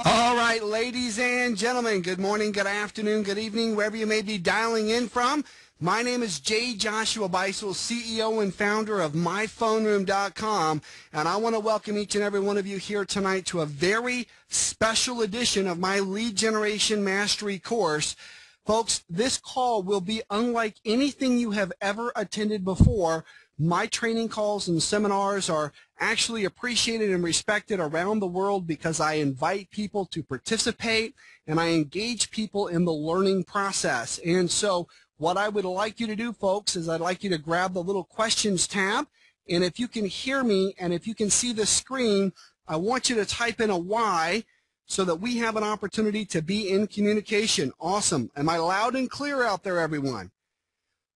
All right, ladies and gentlemen, good morning, good afternoon, good evening, wherever you may be dialing in from. My name is J. Joshua Beistle, CEO and founder of MyPhoneRoom.com, and I want to welcome each and every one of you here tonight to a very special edition of my Lead Generation Mastery course. Folks, this call will be unlike anything you have ever attended before. My training calls and seminars are actually appreciated and respected around the world because I invite people to participate and I engage people in the learning process. And so what I would like you to do, folks, is I'd like you to grab the little questions tab, and if you can hear me and if you can see the screen, I want you to type in a Y so that we have an opportunity to be in communication. Awesome. Am I loud and clear out there, everyone?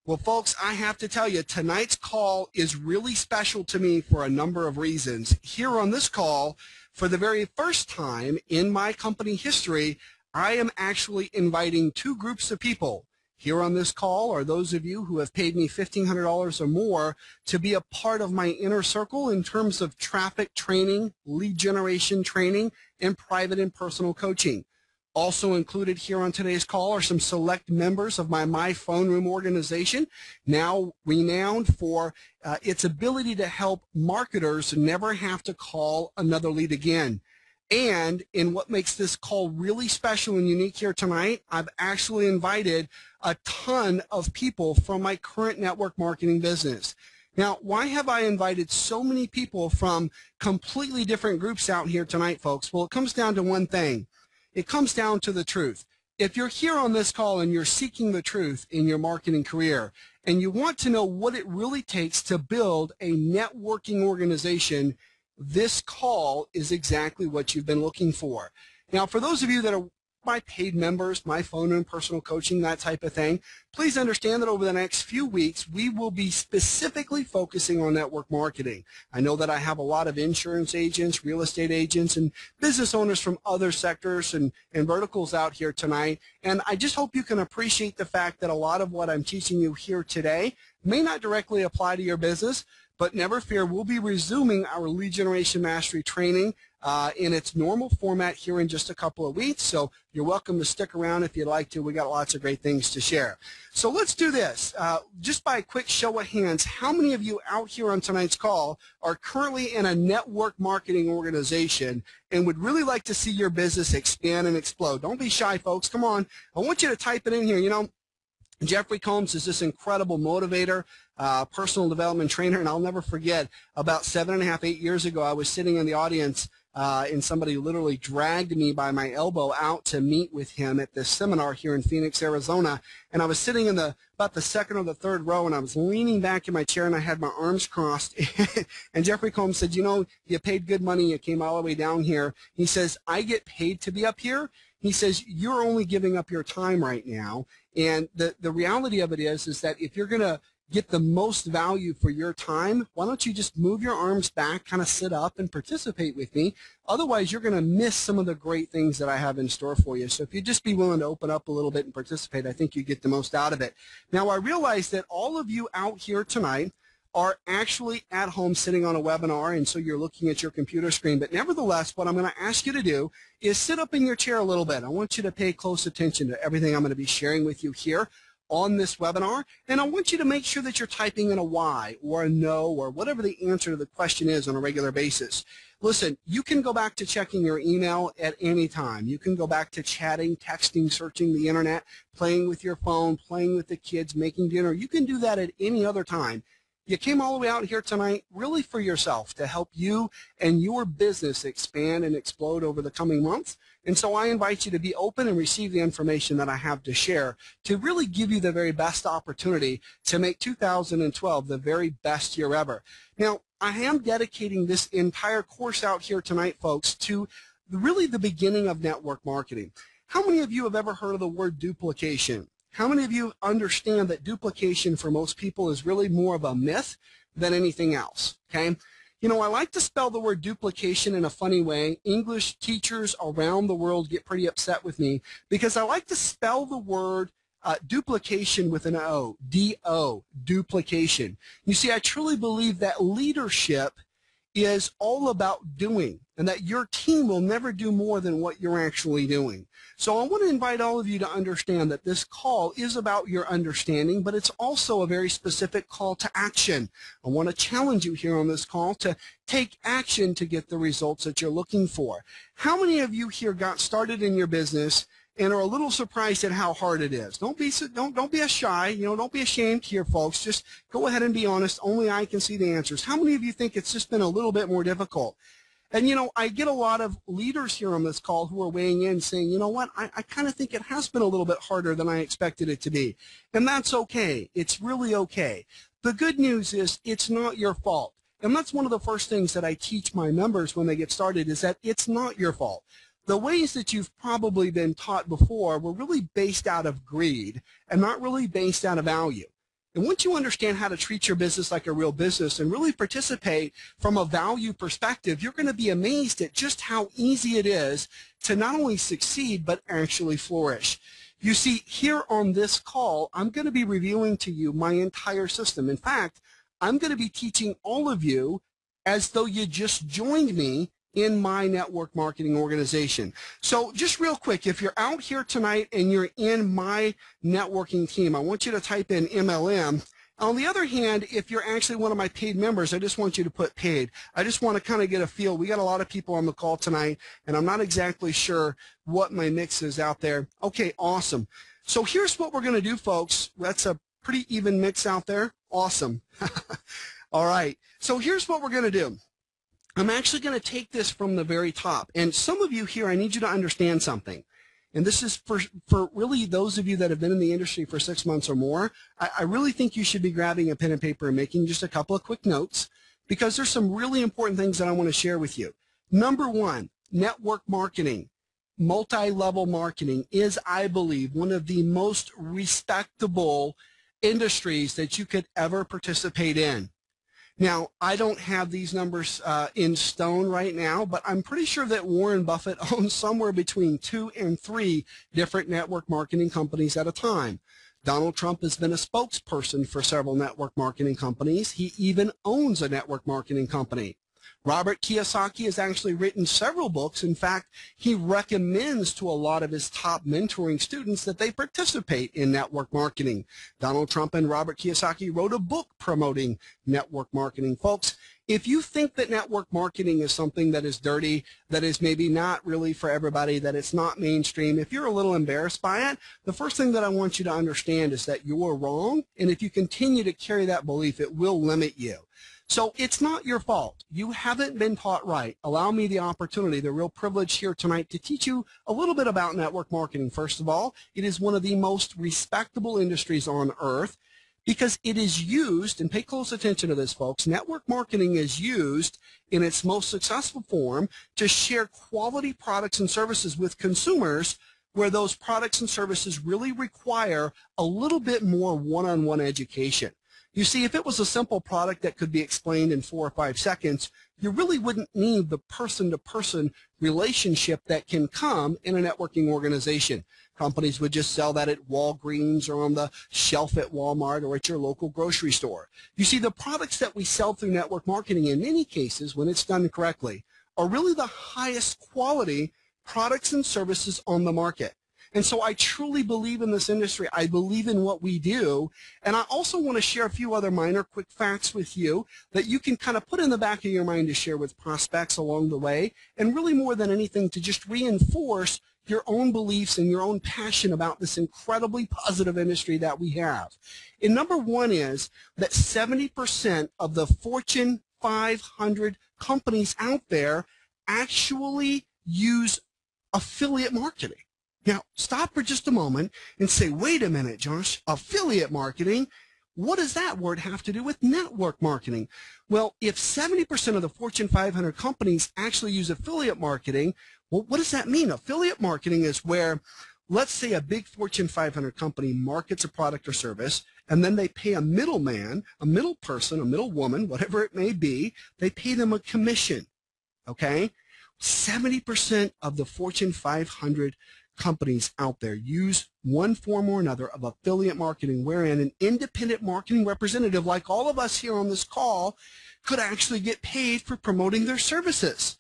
Well, folks, I have to tell you, tonight's call is really special to me for a number of reasons. Here on this call, for the very first time in my company history, I am actually inviting two groups of people. Here on this call are those of you who have paid me $1,500 or more to be a part of my inner circle in terms of traffic training, lead generation training, and private and personal coaching. Also included here on today's call are some select members of my Phone Room organization, now renowned for its ability to help marketers never have to call another lead again. And in what makes this call really special and unique here tonight, I've actually invited a ton of people from my current network marketing business. Now, why have I invited so many people from completely different groups out here tonight, folks? Well, it comes down to one thing. It comes down to the truth. If you're here on this call and you're seeking the truth in your marketing career and you want to know what it really takes to build a networking organization, this call is exactly what you've been looking for. Now, for those of you that are my paid members, my phone room, personal coaching, that type of thing, please understand that over the next few weeks, we will be specifically focusing on network marketing. I know that I have a lot of insurance agents, real estate agents, and business owners from other sectors and verticals out here tonight, and I just hope you can appreciate the fact that a lot of what I'm teaching you here today may not directly apply to your business, but never fear, we'll be resuming our lead generation mastery training in its normal format here in just a couple of weeks. So you're welcome to stick around if you'd like to. We got lots of great things to share. So let's do this. Just by a quick show of hands, how many of you out here on tonight's call are currently in a network marketing organization and would really like to see your business expand and explode? Don't be shy, folks. Come on. I want you to type it in here. You know, Jeffrey Combs is this incredible motivator, personal development trainer, and I'll never forget about 7.5, 8 years ago, I was sitting in the audience and somebody literally dragged me by my elbow out to meet with him at this seminar here in Phoenix, Arizona, and I was sitting in about the second or the third row, and I was leaning back in my chair, and I had my arms crossed, and Jeffrey Combs said, you know, you paid good money, you came all the way down here. He says, I get paid to be up here. He says, you're only giving up your time right now. And the reality of it is that if you're going to get the most value for your time, why don't you just move your arms back, kind of sit up and participate with me? Otherwise, you're going to miss some of the great things that I have in store for you. So if you just be willing to open up a little bit and participate, I think you get the most out of it. Now, I realize that all of you out here tonight are actually at home sitting on a webinar, and so you're looking at your computer screen. But nevertheless, what I'm going to ask you to do is sit up in your chair a little bit. I want you to pay close attention to everything I'm going to be sharing with you here on this webinar, and I want you to make sure that you're typing in a Y or a no or whatever the answer to the question is on a regular basis. Listen, you can go back to checking your email at any time. You can go back to chatting, texting, searching the internet, playing with your phone, playing with the kids, making dinner. You can do that at any other time. You came all the way out here tonight really for yourself, to help you and your business expand and explode over the coming months. And so I invite you to be open and receive the information that I have to share to really give you the very best opportunity to make 2012 the very best year ever. Now, I am dedicating this entire course out here tonight, folks, to really the beginning of network marketing. How many of you have ever heard of the word duplication? How many of you understand that duplication for most people is really more of a myth than anything else? Okay? You know, I like to spell the word duplication in a funny way. English teachers around the world get pretty upset with me because I like to spell the word duplication with an O, D-O, duplication. You see, I truly believe that leadership is all about doing, and that your team will never do more than what you're actually doing. So I want to invite all of you to understand that this call is about your understanding, but it's also a very specific call to action. I want to challenge you here on this call to take action to get the results that you're looking for. How many of you here got started in your business and are a little surprised at how hard it is? Don't be shy, don't be ashamed here, folks. Just go ahead and be honest. Only I can see the answers. How many of you think it's just been a little bit more difficult? And, I get a lot of leaders here on this call who are weighing in saying, you know what, I kind of think it has been a little bit harder than I expected it to be. And that's okay. It's really okay. The good news is it's not your fault. And that's one of the first things that I teach my members when they get started, is that it's not your fault. The ways that you've probably been taught before were really based out of greed and not really based out of value. And once you understand how to treat your business like a real business and really participate from a value perspective, you're going to be amazed at just how easy it is to not only succeed, but actually flourish. You see, here on this call, I'm going to be revealing to you my entire system. In fact, I'm going to be teaching all of you as though you just joined me in my network marketing organization. So just real quick, if you're out here tonight and you're in my networking team, I want you to type in MLM. On the other hand, if you're actually one of my paid members, I just want you to put paid. I just want to kind of get a feel. We got a lot of people on the call tonight, and I'm not exactly sure what my mix is out there. Okay, awesome. So here's what we're going to do, folks. That's a pretty even mix out there. Awesome. All right. So here's what we're going to do. I'm actually going to take this from the very top. And some of you here, I need you to understand something. And this is for really those of you that have been in the industry for 6 months or more. I really think you should be grabbing a pen and paper and making just a couple of quick notes, because there's some really important things that I want to share with you. Number one, network marketing, multi-level marketing is, I believe, one of the most respectable industries that you could ever participate in. Now, I don't have these numbers in stone right now, but I'm pretty sure that Warren Buffett owns somewhere between 2 and 3 different network marketing companies at a time. Donald Trump has been a spokesperson for several network marketing companies. He even owns a network marketing company. Robert Kiyosaki has actually written several books. In fact, he recommends to a lot of his top mentoring students that they participate in network marketing. Donald Trump and Robert Kiyosaki wrote a book promoting network marketing. Folks, if you think that network marketing is something that is dirty, that is maybe not really for everybody, that it's not mainstream, if you're a little embarrassed by it, the first thing that I want you to understand is that you are wrong, and if you continue to carry that belief, it will limit you. So it's not your fault. You haven't been taught right. Allow me the opportunity, the real privilege here tonight, to teach you a little bit about network marketing. First of all, it is one of the most respectable industries on earth because it is used, and pay close attention to this, folks, network marketing is used in its most successful form to share quality products and services with consumers, where those products and services really require a little bit more one-on-one education. You see, if it was a simple product that could be explained in 4 or 5 seconds, you really wouldn't need the person-to-person relationship that can come in a networking organization. Companies would just sell that at Walgreens or on the shelf at Walmart or at your local grocery store. You see, the products that we sell through network marketing, in many cases, when it's done correctly, are really the highest quality products and services on the market. And so I truly believe in this industry. I believe in what we do. And I also want to share a few other minor quick facts with you that you can kind of put in the back of your mind to share with prospects along the way. And really more than anything, to just reinforce your own beliefs and your own passion about this incredibly positive industry that we have. And number one is that 70% of the Fortune 500 companies out there actually use affiliate marketing. Now, stop for just a moment and say, wait a minute, Josh, affiliate marketing, what does that word have to do with network marketing? Well, if 70% of the Fortune 500 companies actually use affiliate marketing, well, what does that mean? Affiliate marketing is where, let's say, a big Fortune 500 company markets a product or service, and then they pay a middleman, a middle person, a middle woman, whatever it may be, they pay them a commission, okay? 70% of the Fortune 500 companies out there use one form or another of affiliate marketing, wherein an independent marketing representative like all of us here on this call could actually get paid for promoting their services.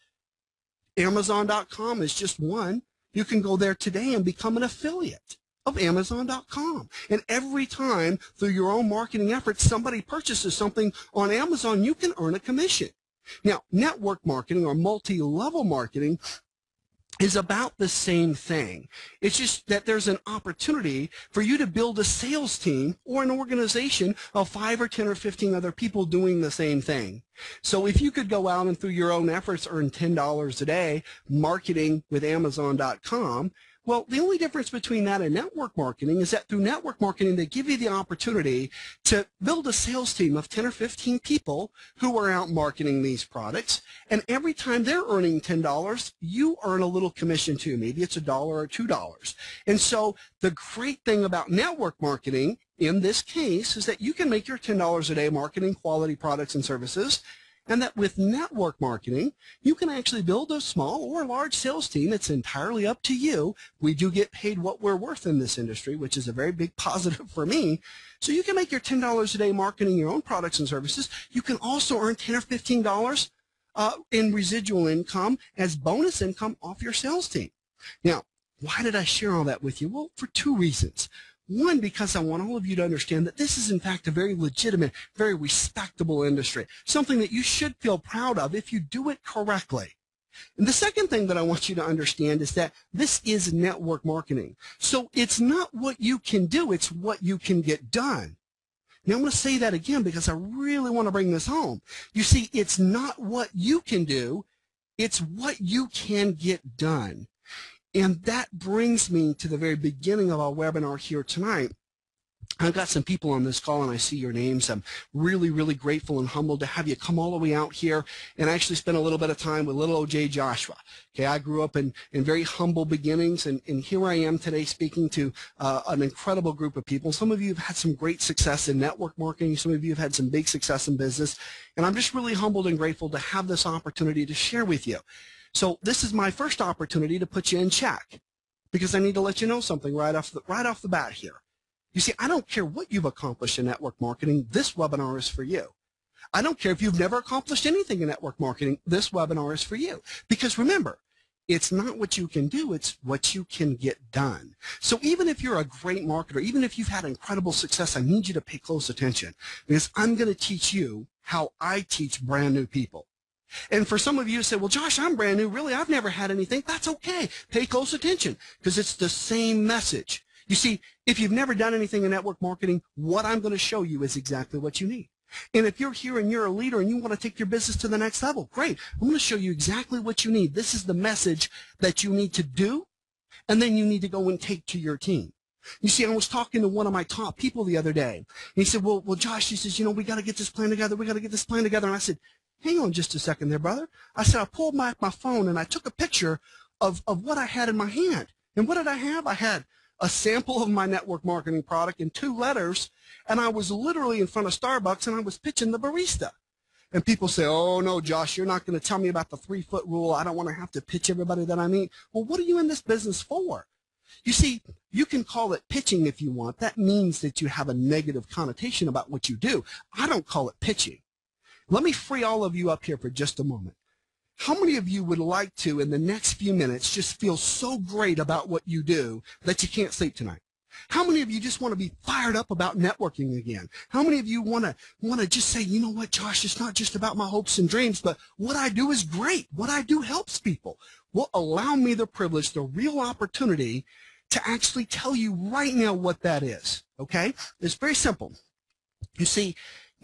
Amazon.com is just one. You can go there today and become an affiliate of Amazon.com. And every time through your own marketing efforts somebody purchases something on Amazon, you can earn a commission. Now, network marketing or multi-level marketing is about the same thing. It's just that there's an opportunity for you to build a sales team or an organization of 5 or 10 or 15 other people doing the same thing. So if you could go out and through your own efforts earn $10 a day marketing with Amazon.com, well, the only difference between that and network marketing is that through network marketing, they give you the opportunity to build a sales team of 10 or 15 people who are out marketing these products. And every time they're earning $10, you earn a little commission too. Maybe it's $1 or $2. And so the great thing about network marketing in this case is that you can make your $10 a day marketing quality products and services, and that with network marketing, you can actually build a small or large sales team. It's entirely up to you. We do get paid what we're worth in this industry, which is a very big positive for me. So you can make your $10 a day marketing your own products and services. You can also earn $10 or $15 in residual income as bonus income off your sales team. Now, why did I share all that with you? Well, for two reasons. One, because I want all of you to understand that this is, in fact, a very legitimate, very respectable industry, something that you should feel proud of if you do it correctly. And the second thing that I want you to understand is that this is network marketing. So it's not what you can do, it's what you can get done. Now, I'm going to say that again because I really want to bring this home. You see, it's not what you can do, it's what you can get done. And that brings me to the very beginning of our webinar here tonight. I've got some people on this call, and I see your names. I'm really, really grateful and humbled to have you come all the way out here and actually spend a little bit of time with little O.J. Joshua. Okay, I grew up in very humble beginnings, and here I am today speaking to an incredible group of people. Some of you have had some great success in network marketing. Some of you have had some big success in business, and I'm just really humbled and grateful to have this opportunity to share with you. So this is my first opportunity to put you in check because I need to let you know something right off the bat here. You see, I don't care what you've accomplished in network marketing, this webinar is for you. I don't care if you've never accomplished anything in network marketing, this webinar is for you. Because remember, it's not what you can do, it's what you can get done. So even if you're a great marketer, even if you've had incredible success, I need you to pay close attention because I'm going to teach you how I teach brand new people. And for some of you who say, well, Josh, I'm brand new. Really, I've never had anything. That's okay. Pay close attention because it's the same message. You see, if you've never done anything in network marketing, what I'm going to show you is exactly what you need. And if you're here and you're a leader and you want to take your business to the next level, great. I'm going to show you exactly what you need. This is the message that you need to do, and then you need to go and take to your team. You see, I was talking to one of my top people the other day. And he said, well, Josh, he says, you know, we got to get this plan together. We got to get this plan together. And I said, hang on just a second there, brother. I said, I pulled my phone and I took a picture of what I had in my hand. And what did I have? I had a sample of my network marketing product in 2 letters, and I was literally in front of Starbucks and I was pitching the barista. And people say, oh, no, Josh, you're not going to tell me about the 3-foot rule. I don't want to have to pitch everybody that I meet. Well, what are you in this business for? You see, you can call it pitching if you want. That means that you have a negative connotation about what you do. I don't call it pitching. Let me free all of you up here for just a moment. How many of you would like to, in the next few minutes, just feel so great about what you do that you can't sleep tonight? How many of you just want to be fired up about networking again? How many of you want to just say, you know what, Josh, it's not just about my hopes and dreams, but what I do is great. What I do helps people. Well, allow me the privilege, the real opportunity to actually tell you right now what that is, okay? It's very simple. You see,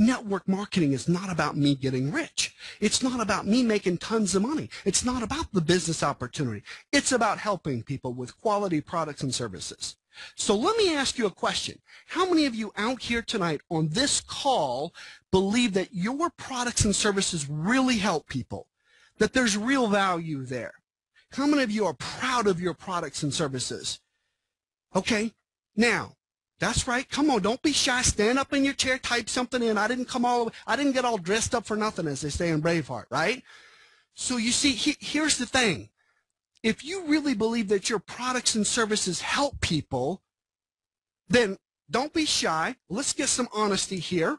network marketing is not about me getting rich. It's not about me making tons of money. It's not about the business opportunity. It's about helping people with quality products and services. So let me ask you a question. How many of you out here tonight on this call believe that your products and services really help people, that there's real value there? How many of you are proud of your products and services? Okay, now, that's right. Come on, don't be shy. Stand up in your chair, type something in. I didn't get all dressed up for nothing, as they say in Braveheart, right? So you see, here's the thing. if you really believe that your products and services help people, then don't be shy. Let's get some honesty here.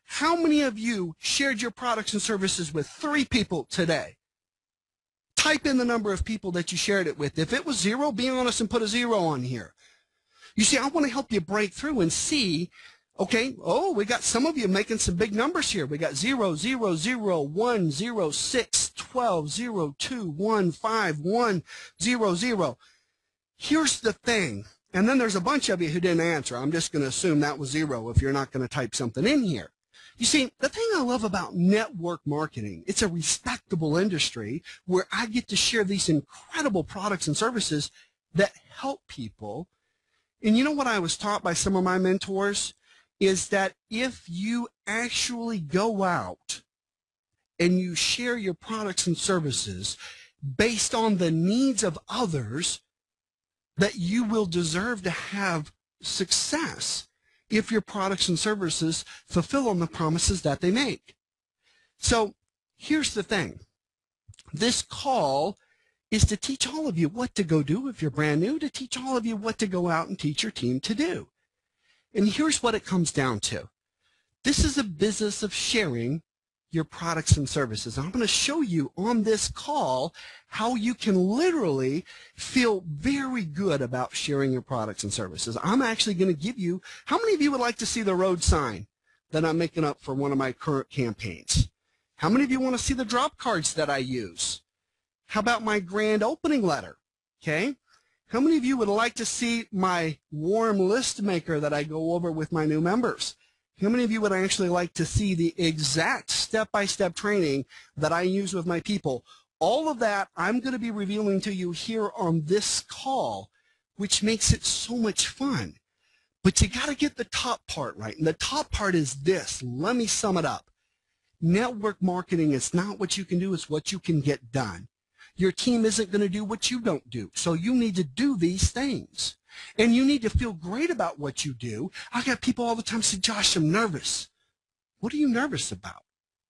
How many of you shared your products and services with 3 people today? Type in the number of people that you shared it with. If it was 0, be honest and put a 0 on here. You see, I want to help you break through and see, okay, oh, we got some of you making some big numbers here. We got 0, 0, 0, 1, 0, 6, 12, 0, 2, 1, 5, 1, 0, 0. Here's the thing. And then there's a bunch of you who didn't answer. I'm just going to assume that was 0 if you're not going to type something in here. You see, the thing I love about network marketing, it's a respectable industry where I get to share these incredible products and services that help people. And you know what I was taught by some of my mentors is that if you actually go out and you share your products and services based on the needs of others, that you will deserve to have success if your products and services fulfill on the promises that they make. So here's the thing. This call is to teach all of you what to go do if you're brand new, to teach all of you what to go out and teach your team to do. And here's what it comes down to. This is a business of sharing your products and services. I'm going to show you on this call how you can literally feel very good about sharing your products and services. I'm actually going to give you, how many of you would like to see the road sign that I'm making up for one of my current campaigns? How many of you want to see the drop cards that I use? How about my grand opening letter? Okay. How many of you would like to see my warm list maker that I go over with my new members? How many of you would actually like to see the exact step-by-step training that I use with my people? All of that I'm going to be revealing to you here on this call, which makes it so much fun. But you got to get the top part right. And the top part is this. Let me sum it up. Network marketing is not what you can do, it's what you can get done. Your team isn't going to do what you don't do. So you need to do these things. And you need to feel great about what you do. I got people all the time say, Josh, I'm nervous. What are you nervous about?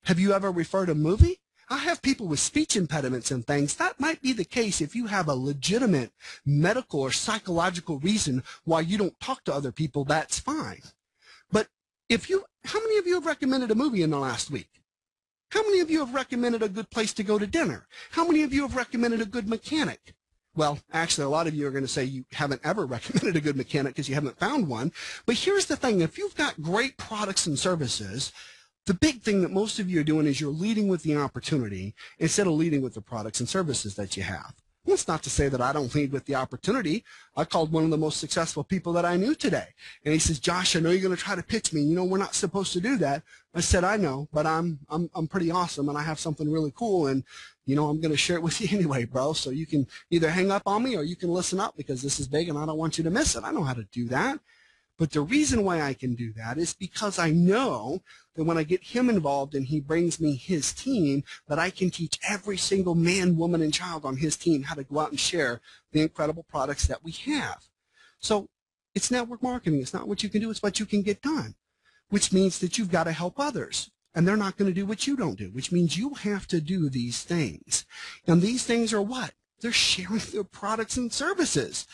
Have you ever referred a movie? I have people with speech impediments and things. That might be the case if you have a legitimate medical or psychological reason why you don't talk to other people, that's fine. But if you, how many of you have recommended a movie in the last week? How many of you have recommended a good place to go to dinner? How many of you have recommended a good mechanic? Well, actually, a lot of you are going to say you haven't ever recommended a good mechanic because you haven't found one. But here's the thing. If you've got great products and services, the big thing that most of you are doing is you're leading with the opportunity instead of leading with the products and services that you have. Well, it's not to say that I don't lead with the opportunity. I called one of the most successful people that I knew today. And he says, Josh, I know you're going to try to pitch me. You know, we're not supposed to do that. I said, I know, but I'm pretty awesome and I have something really cool. And, you know, I'm going to share it with you anyway, bro. So you can either hang up on me or you can listen up because this is big and I don't want you to miss it. I know how to do that. But the reason why I can do that is because I know that when I get him involved and he brings me his team, that I can teach every single man, woman, and child on his team how to go out and share the incredible products that we have. So it's network marketing. It's not what you can do, it's what you can get done, which means that you've got to help others. And they're not going to do what you don't do, which means you have to do these things. And these things are what? They're sharing their products and services.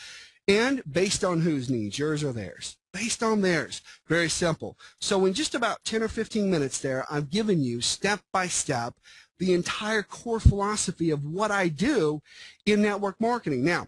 And based on whose needs, yours or theirs? Based on theirs. Very simple. So in just about 10 or 15 minutes there, I've given you step by step the entire core philosophy of what I do in network marketing. Now,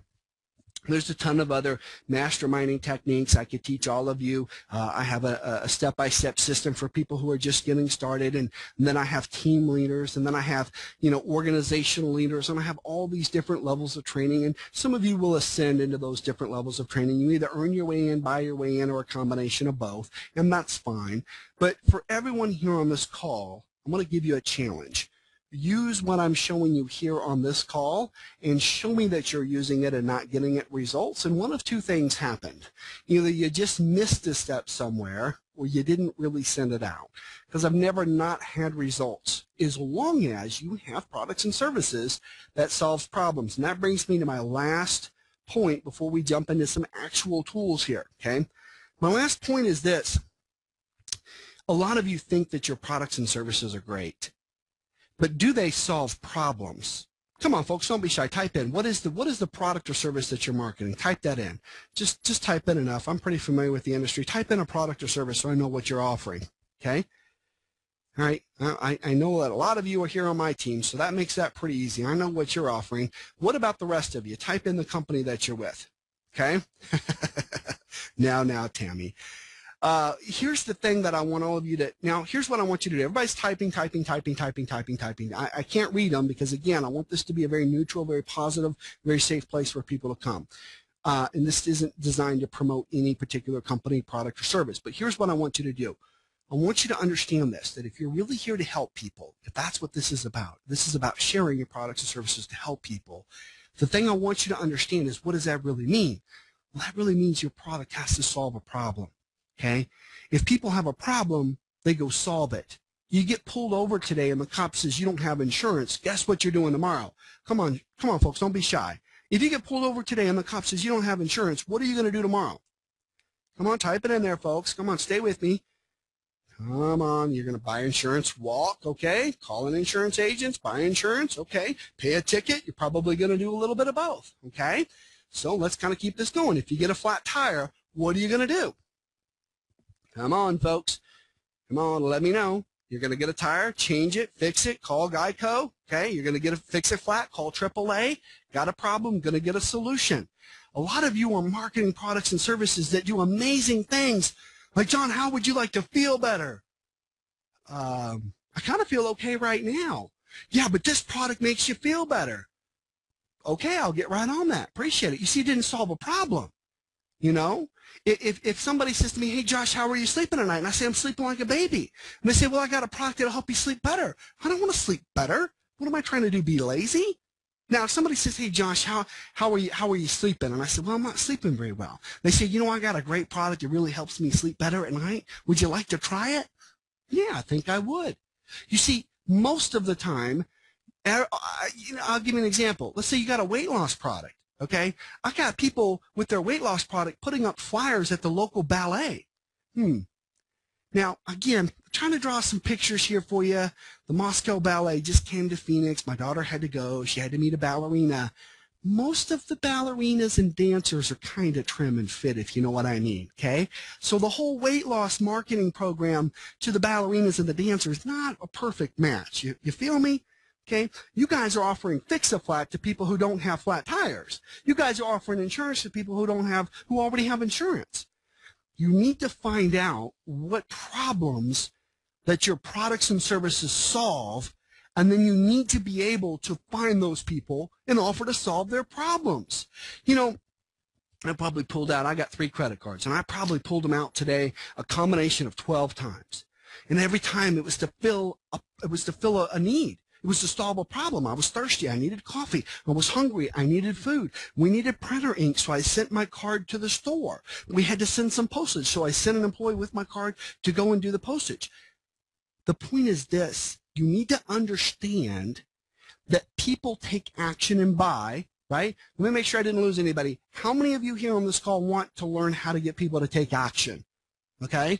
there's a ton of other masterminding techniques I could teach all of you. I have a step-by-step system for people who are just getting started, and then I have team leaders, and then I have, you know, organizational leaders, and I have all these different levels of training, and some of you will ascend into those different levels of training. You either earn your way in, buy your way in, or a combination of both, and that's fine. But for everyone here on this call, I'm going to give you a challenge. Use what I'm showing you here on this call and show me that you're using it and not getting it results. And one of two things happened. Either you just missed a step somewhere or you didn't really send it out. Because I've never not had results as long as you have products and services that solves problems. And that brings me to my last point before we jump into some actual tools here. Okay. My last point is this. A lot of you think that your products and services are great. But do they solve problems? Come on, folks, don't be shy. Type in, what is the product or service that you're marketing? Type that in. Just type in enough. I'm pretty familiar with the industry. Type in a product or service so I know what you're offering, okay? All right, I know that a lot of you are here on my team, so that makes that pretty easy. I know what you're offering. What about the rest of you? Type in the company that you're with, okay? Now, Tammy. Here's the thing that I want all of you to, now here's what I want you to do. Everybody's typing. I can't read them because, again, I want this to be a very neutral, very positive, very safe place for people to come. And this isn't designed to promote any particular company, product, or service. But here's what I want you to do. I want you to understand this, that if you're really here to help people, if that's what this is about sharing your products and services to help people, the thing I want you to understand is, what does that really mean? Well, that really means your product has to solve a problem. Okay, if people have a problem, they go solve it. You get pulled over today and the cop says you don't have insurance. Guess what you're doing tomorrow? Come on, folks, don't be shy. If you get pulled over today and the cop says you don't have insurance, what are you going to do tomorrow? Come on, type it in there, folks. Come on, stay with me. Come on, you're going to buy insurance, walk, okay? Call an insurance agent, buy insurance, okay? Pay a ticket. You're probably going to do a little bit of both, okay? So let's kind of keep this going. If you get a flat tire, what are you going to do? Come on, folks. Come on, let me know. You're going to get a tire, change it, fix it, call Geico. Okay, you're going to fix it flat, call AAA. Got a problem, going to get a solution. A lot of you are marketing products and services that do amazing things. Like, John, how would you like to feel better? I kind of feel okay right now. Yeah, but this product makes you feel better. Okay, I'll get right on that. Appreciate it. You see, it didn't solve a problem. You know, if somebody says to me, hey, Josh, how are you sleeping tonight? And I say, I'm sleeping like a baby. And they say, well, I got a product that'll help you sleep better. I don't want to sleep better. What am I trying to do, be lazy? Now, if somebody says, hey, Josh, how are you sleeping? And I said, well, I'm not sleeping very well. They say, you know, I got a great product that really helps me sleep better at night. Would you like to try it? Yeah, I think I would. You see, most of the time, I'll give you an example. Let's say you got a weight loss product. Okay, I got people with their weight loss product putting up flyers at the local ballet. Now, again, I'm trying to draw some pictures here for you. The Moscow Ballet just came to Phoenix. My daughter had to go. She had to meet a ballerina. Most of the ballerinas and dancers are kind of trim and fit, if you know what I mean, okay? So the whole weight loss marketing program to the ballerinas and the dancers is not a perfect match. You feel me? Okay, you guys are offering Fix-A-Flat to people who don't have flat tires. You guys are offering insurance to people who already have insurance. You need to find out what problems that your products and services solve, and then you need to be able to find those people and offer to solve their problems. You know, I probably pulled out, I got 3 credit cards, and I probably pulled them out today a combination of 12 times. And every time it was to fill a need. It was to solve a problem. I was thirsty. I needed coffee. I was hungry. I needed food. We needed printer ink, so I sent my card to the store. We had to send some postage, so I sent an employee with my card to go and do the postage. The point is this. You need to understand that people take action and buy, right? Let me make sure I didn't lose anybody. How many of you here on this call want to learn how to get people to take action? Okay?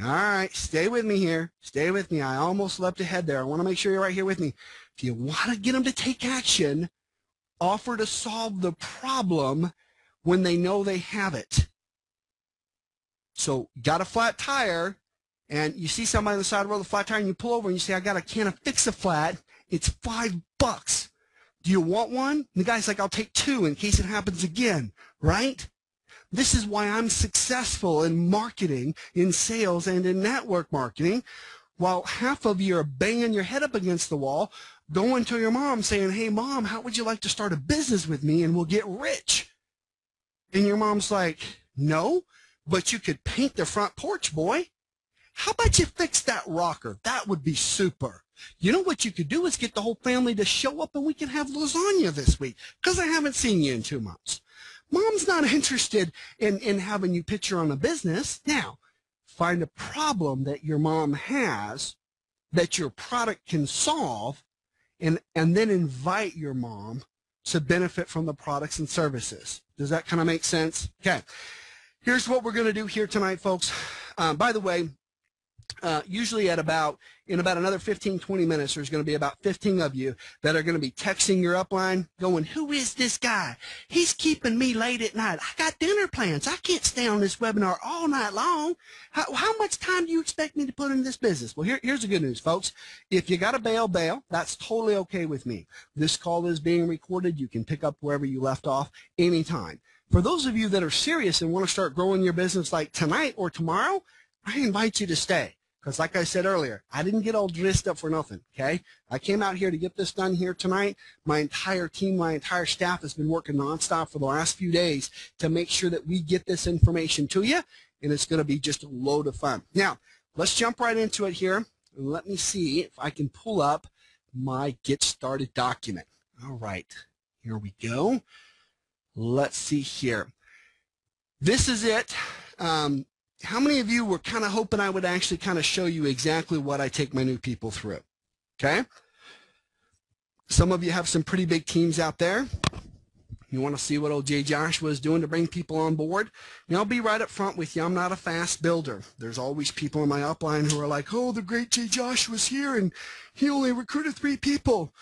All right, stay with me here. Stay with me. I almost leapt ahead there. I want to make sure you're right here with me. If you want to get them to take action, offer to solve the problem when they know they have it. So you got a flat tire, and you see somebody on the side of the road with a flat tire, and you pull over and you say, I got a can of Fix-A-Flat. It's $5. Do you want one? And the guy's like, I'll take 2 in case it happens again, right? This is why I'm successful in marketing, in sales, and in network marketing, while half of you are banging your head up against the wall, going to your mom saying, hey, Mom, how would you like to start a business with me and we'll get rich? And your mom's like, no, but you could paint the front porch, boy. How about you fix that rocker? That would be super. You know what you could do is get the whole family to show up and we can have lasagna this week because I haven't seen you in 2 months. Mom's not interested in having you pitch her on a business. Now, find a problem that your mom has that your product can solve, and then invite your mom to benefit from the products and services. Does that kind of make sense? Okay. Here's what we're going to do here tonight, folks. By the way, usually in about another 15, 20 minutes, there's going to be about 15 of you that are going to be texting your upline going, who is this guy? He's keeping me late at night. I got dinner plans. I can't stay on this webinar all night long. How much time do you expect me to put in this business? Well, here's the good news, folks. If you got to bail. That's totally okay with me. This call is being recorded. You can pick up wherever you left off anytime. For those of you that are serious and want to start growing your business like tonight or tomorrow, I invite you to stay. Because like I said earlier, I didn't get all dressed up for nothing, okay? I came out here to get this done here tonight. My entire team, my entire staff has been working nonstop for the last few days to make sure that we get this information to you, and it's going to be just a load of fun. Now, let's jump right into it here, and let me see if I can pull up my Get Started document. All right, here we go. Let's see here. This is it. How many of you were kind of hoping I would actually kind of show you exactly what I take my new people through? Okay? Some of you have some pretty big teams out there. You want to see what old Jay Joshua is doing to bring people on board? And I'll be right up front with you. I'm not a fast builder. There's always people in my upline who are like, oh, the great Jay Joshua's here and he only recruited 3 people.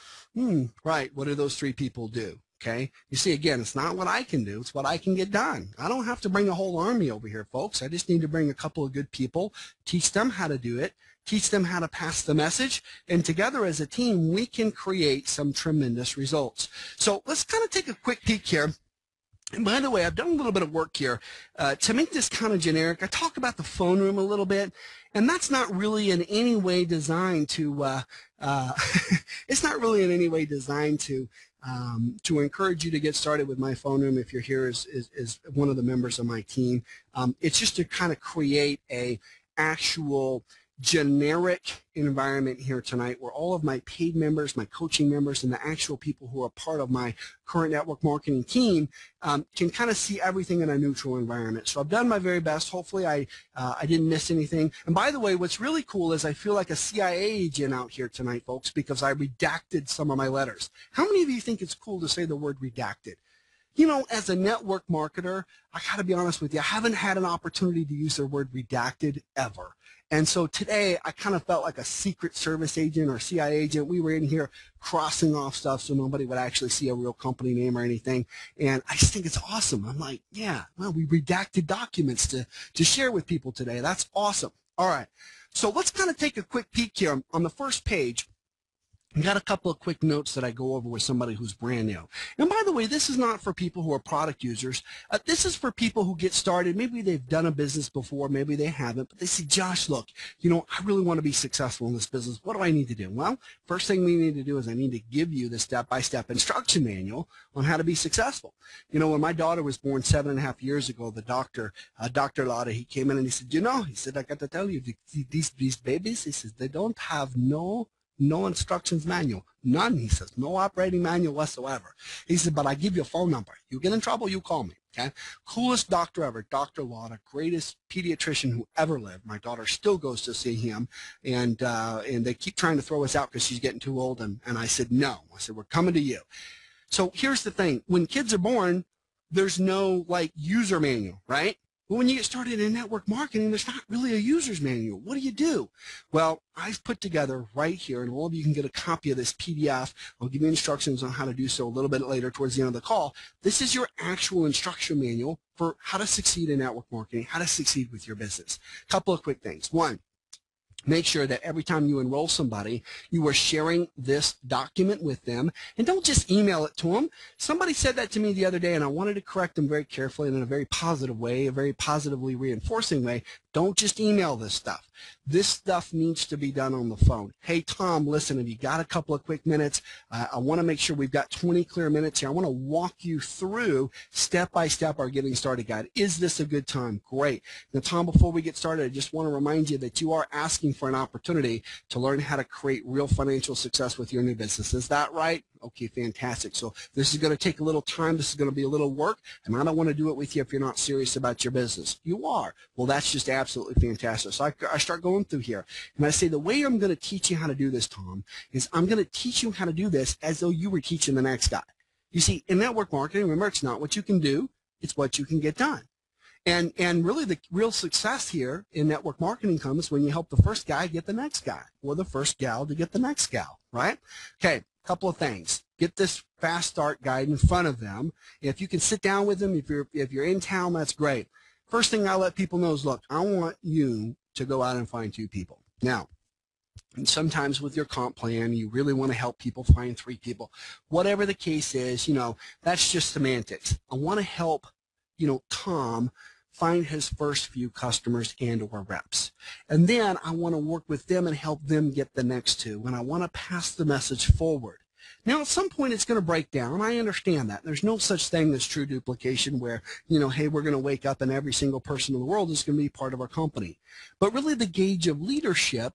Right. What do those 3 people do? Okay, you see, again, it's not what I can do, it's what I can get done. I don't have to bring a whole army over here, folks. I just need to bring a couple of good people, teach them how to do it, teach them how to pass the message, and together as a team, we can create some tremendous results. So let's kind of take a quick peek here. And by the way, I've done a little bit of work here to make this kind of generic. I talk about the phone room a little bit, and that's not really in any way designed to, it's not really in any way designed to encourage you to get started with my phone room if you're here as one of the members of my team. It's just to kind of create a actual generic environment here tonight where all of my paid members, my coaching members, and the actual people who are part of my current network marketing team can kind of see everything in a neutral environment. So I've done my very best. Hopefully I didn't miss anything. And by the way, what's really cool is I feel like a CIA agent out here tonight, folks, because I redacted some of my letters. How many of you think it's cool to say the word redacted? You know, as a network marketer, I got to be honest with you, I haven't had an opportunity to use the word redacted ever. And so today, I kind of felt like a Secret Service agent or CIA agent. We were in here crossing off stuff so nobody would actually see a real company name or anything. And I just think it's awesome. I'm like, yeah, well, we redacted documents to share with people today. That's awesome. All right. So let's kind of take a quick peek here. On the first page, I got a couple of quick notes that I go over with somebody who's brand new. And by the way, this is not for people who are product users. This is for people who get started. Maybe they've done a business before, maybe they haven't, but they say, Josh, look, you know, I really want to be successful in this business. What do I need to do? Well, first thing we need to do is I need to give you the step-by-step instruction manual on how to be successful. You know, when my daughter was born 7.5 years ago, the doctor, Dr. Lotta, he came in and he said, you know, he said, I got to tell you, these babies, he says, they don't have no instructions manual. None, he says. No operating manual whatsoever. He said, but I give you a phone number. You get in trouble, you call me. Okay? Coolest doctor ever, Dr. Lotta, greatest pediatrician who ever lived. My daughter still goes to see him, and they keep trying to throw us out because she's getting too old, and I said, no. I said, we're coming to you. So here's the thing. When kids are born, there's no, like, user manual, right? But when you get started in network marketing, there's not really a user's manual. What do? Well, I've put together right here, and all of you can get a copy of this PDF. I'll give you instructions on how to do so a little bit later towards the end of the call. This is your actual instruction manual for how to succeed in network marketing, how to succeed with your business. A couple of quick things. One, make sure that every time you enroll somebody, you are sharing this document with them, and don't just email it to them. Somebody said that to me the other day, and I wanted to correct them very carefully and in a very positive way, a very positively reinforcing way. Don't just email this stuff. This stuff needs to be done on the phone. Hey, Tom, listen, have you got a couple of quick minutes? I want to make sure we've got 20 clear minutes here. I want to walk you through step-by-step our Getting Started guide. Is this a good time? Great. Now, Tom, before we get started, I just want to remind you that you are asking for an opportunity to learn how to create real financial success with your new business. Is that right? Okay, fantastic. So this is going to take a little time. This is going to be a little work, and I don't want to do it with you if you're not serious about your business. You are. Well, that's just absolutely fantastic. So I start going through here, and I say the way I'm going to teach you how to do this, Tom, is I'm going to teach you how to do this as though you were teaching the next guy. You see, in network marketing, remember, it's not what you can do, it's what you can get done. And really the real success here in network marketing comes when you help the first guy get the next guy, or the first gal to get the next gal, right? Okay, couple of things. Get this fast start guide in front of them. If you can sit down with them, if you're in town, that's great. First thing I let people know is, look, I want you to go out and find 2 people. Now, and sometimes with your comp plan, you really want to help people find 3 people. Whatever the case is, you know, that's just semantics. I want to help, you know, Tom find his first few customers and or reps. And then I want to work with them and help them get the next 2. And I want to pass the message forward. Now, at some point, it's going to break down. I understand that. There's no such thing as true duplication where, you know, hey, we're going to wake up and every single person in the world is going to be part of our company. But really, the gauge of leadership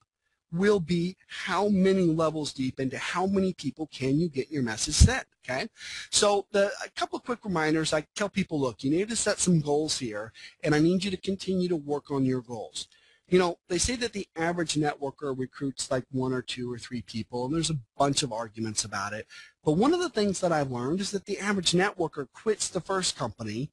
will be how many levels deep into how many people can you get your message sent, okay? So a couple of quick reminders. I tell people, look, you need to set some goals here, and I need you to continue to work on your goals. You know, they say that the average networker recruits like 1 or 2 or 3 people, and there's a bunch of arguments about it. But one of the things that I've learned is that the average networker quits the first company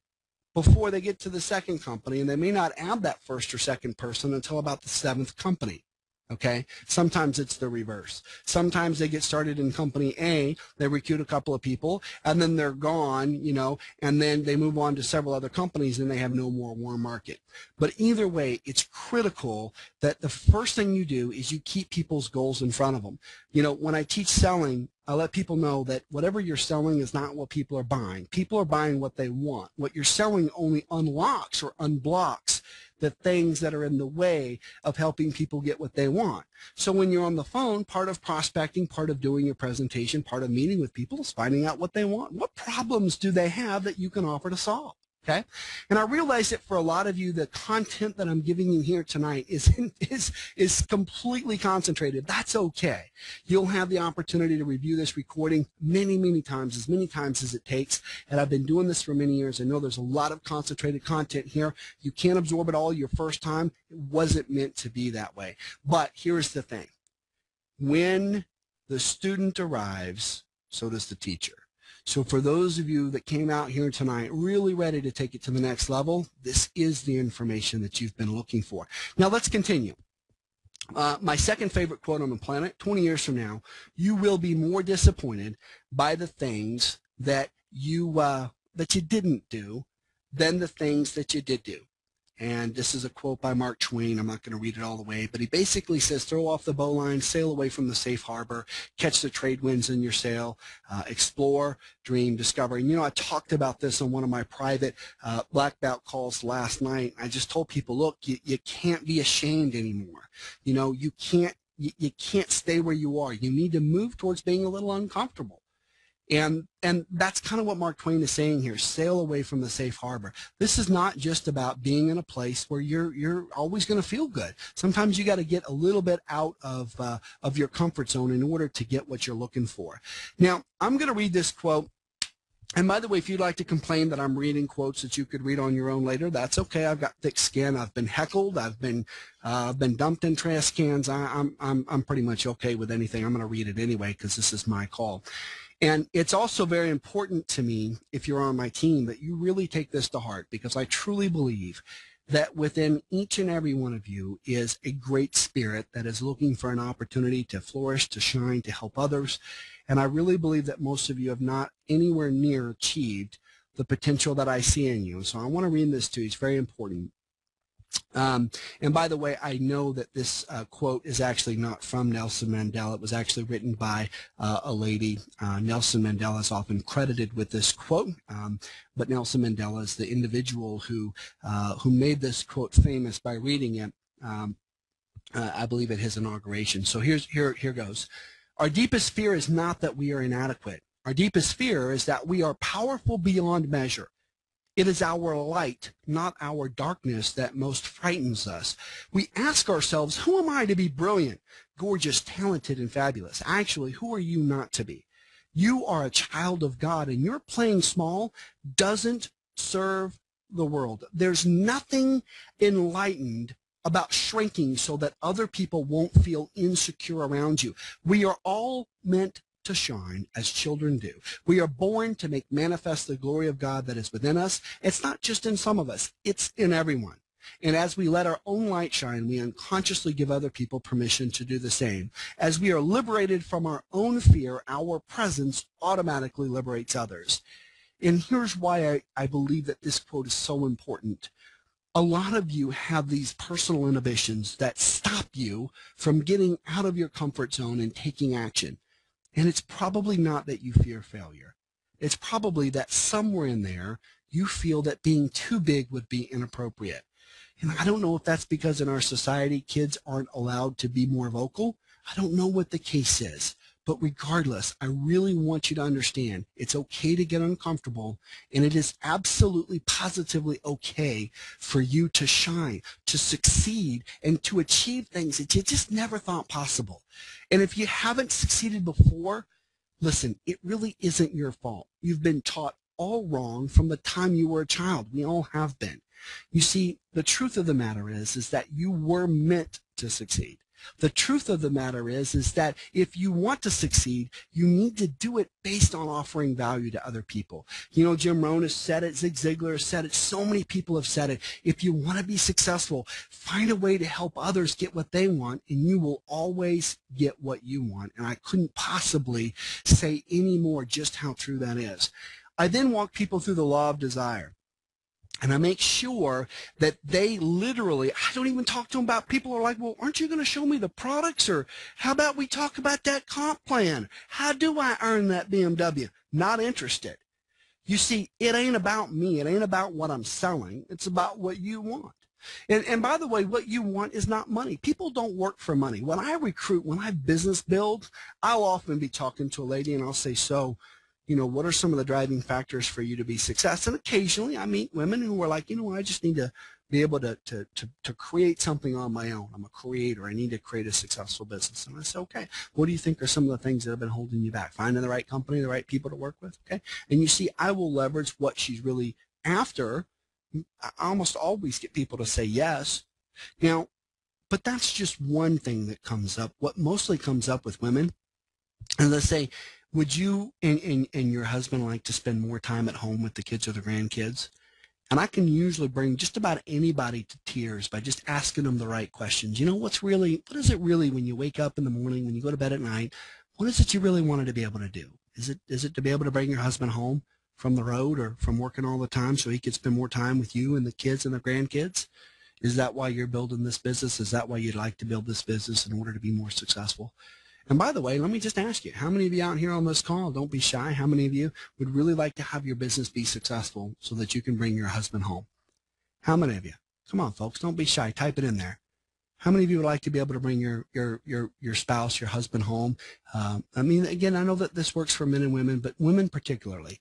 before they get to the second company, and they may not add that first or second person until about the 7th company. Okay, sometimes it's the reverse. Sometimes they get started in company A, they recruit a couple of people, and then they're gone, you know, and then they move on to several other companies and they have no more warm market. But either way, it's critical that the first thing you do is you keep people's goals in front of them. You know, when I teach selling, I let people know that whatever you're selling is not what people are buying. People are buying what they want. What you're selling only unlocks or unblocks the things that are in the way of helping people get what they want. So when you're on the phone, part of prospecting, part of doing your presentation, part of meeting with people is finding out what they want. What problems do they have that you can offer to solve? Okay, and I realize that for a lot of you, the content that I'm giving you here tonight is completely concentrated. That's okay. You'll have the opportunity to review this recording many times as it takes. And I've been doing this for many years. I know there's a lot of concentrated content here. You can't absorb it all your first time. It wasn't meant to be that way. But here's the thing. When the student arrives, so does the teacher. So for those of you that came out here tonight really ready to take it to the next level, this is the information that you've been looking for. Now let's continue. My second favorite quote on the planet, 20 years from now, you will be more disappointed by the things that you didn't do than the things that you did do. And this is a quote by Mark Twain. I'm not going to read it all the way, but he basically says, throw off the bowline, sail away from the safe harbor, catch the trade winds in your sail, explore, dream, discover. And, you know, I talked about this on one of my private black belt calls last night. I just told people, look, you can't be ashamed anymore. You know, you can't stay where you are. You need to move towards being a little uncomfortable. And that's kind of what Mark Twain is saying here, sail away from the safe harbor. This is not just about being in a place where you're always going to feel good. Sometimes you got to get a little bit out of your comfort zone in order to get what you're looking for. Now, I'm going to read this quote. And by the way, if you'd like to complain that I'm reading quotes that you could read on your own later, that's okay. I've got thick skin. I've been heckled. I've been dumped in trash cans. I'm pretty much okay with anything. I'm going to read it anyway because this is my call. And it's also very important to me, if you're on my team, that you really take this to heart, because I truly believe that within each and every one of you is a great spirit that is looking for an opportunity to flourish, to shine, to help others. And I really believe that most of you have not anywhere near achieved the potential that I see in you. So I want to read this to you. It's very important. And by the way, I know that this quote is actually not from Nelson Mandela. It was actually written by a lady. Nelson Mandela is often credited with this quote, but Nelson Mandela is the individual who made this quote famous by reading it, I believe, at his inauguration. So here goes. Our deepest fear is not that we are inadequate. Our deepest fear is that we are powerful beyond measure. It is our light, not our darkness, that most frightens us. We ask ourselves, who am I to be brilliant, gorgeous, talented, and fabulous? Actually, who are you not to be? You are a child of God, and your playing small doesn't serve the world. There's nothing enlightened about shrinking so that other people won't feel insecure around you. We are all meant to shine as children do. We are born to make manifest the glory of God that is within us. It's not just in some of us, it's in everyone. And as we let our own light shine, we unconsciously give other people permission to do the same. As we are liberated from our own fear, our presence automatically liberates others. And here's why I believe that this quote is so important. A lot of you have these personal inhibitions that stop you from getting out of your comfort zone and taking action. And it's probably not that you fear failure. It's probably that somewhere in there you feel that being too big would be inappropriate. And I don't know if that's because in our society kids aren't allowed to be more vocal. I don't know what the case is. But regardless, I really want you to understand it's okay to get uncomfortable, and it is absolutely positively okay for you to shine, to succeed, and to achieve things that you just never thought possible. And if you haven't succeeded before, listen, it really isn't your fault. You've been taught all wrong from the time you were a child. We all have been. You see, the truth of the matter is that you were meant to succeed. The truth of the matter is that if you want to succeed, you need to do it based on offering value to other people. You know, Jim Rohn has said it, Zig Ziglar has said it, so many people have said it. If you want to be successful, find a way to help others get what they want, and you will always get what you want. And I couldn't possibly say any more just how true that is. I then walk people through the law of desire. And I make sure that they literally, I don't even talk to them about, people are like, well, aren't you going to show me the products? Or how about we talk about that comp plan? How do I earn that BMW? Not interested. You see, it ain't about me. It ain't about what I'm selling. It's about what you want. And by the way, what you want is not money. People don't work for money. When I recruit, when I business build, I'll often be talking to a lady and I'll say, so, you know, what are some of the driving factors for you to be successful? And occasionally I meet women who are like, you know, I just need to be able to create something on my own. I'm a creator. I need to create a successful business. And I say, okay, what do you think are some of the things that have been holding you back? Finding the right company, the right people to work with, okay? And you see, I will leverage what she's really after. I almost always get people to say yes. Now, but that's just one thing that comes up. What mostly comes up with women, and let's say, would you and your husband like to spend more time at home with the kids or the grandkids? And I can usually bring just about anybody to tears by just asking them the right questions. You know, what is it really when you wake up in the morning, when you go to bed at night, what is it you really wanted to be able to do? Is it to be able to bring your husband home from the road or from working all the time so he could spend more time with you and the kids and the grandkids? Is that why you're building this business? Is that why you'd like to build this business in order to be more successful? And by the way, let me just ask you, how many of you out here on this call, don't be shy, how many of you would really like to have your business be successful so that you can bring your husband home? How many of you? Come on, folks, don't be shy. Type it in there. How many of you would like to be able to bring your spouse, your husband home? I mean, again, I know that this works for men and women, but women particularly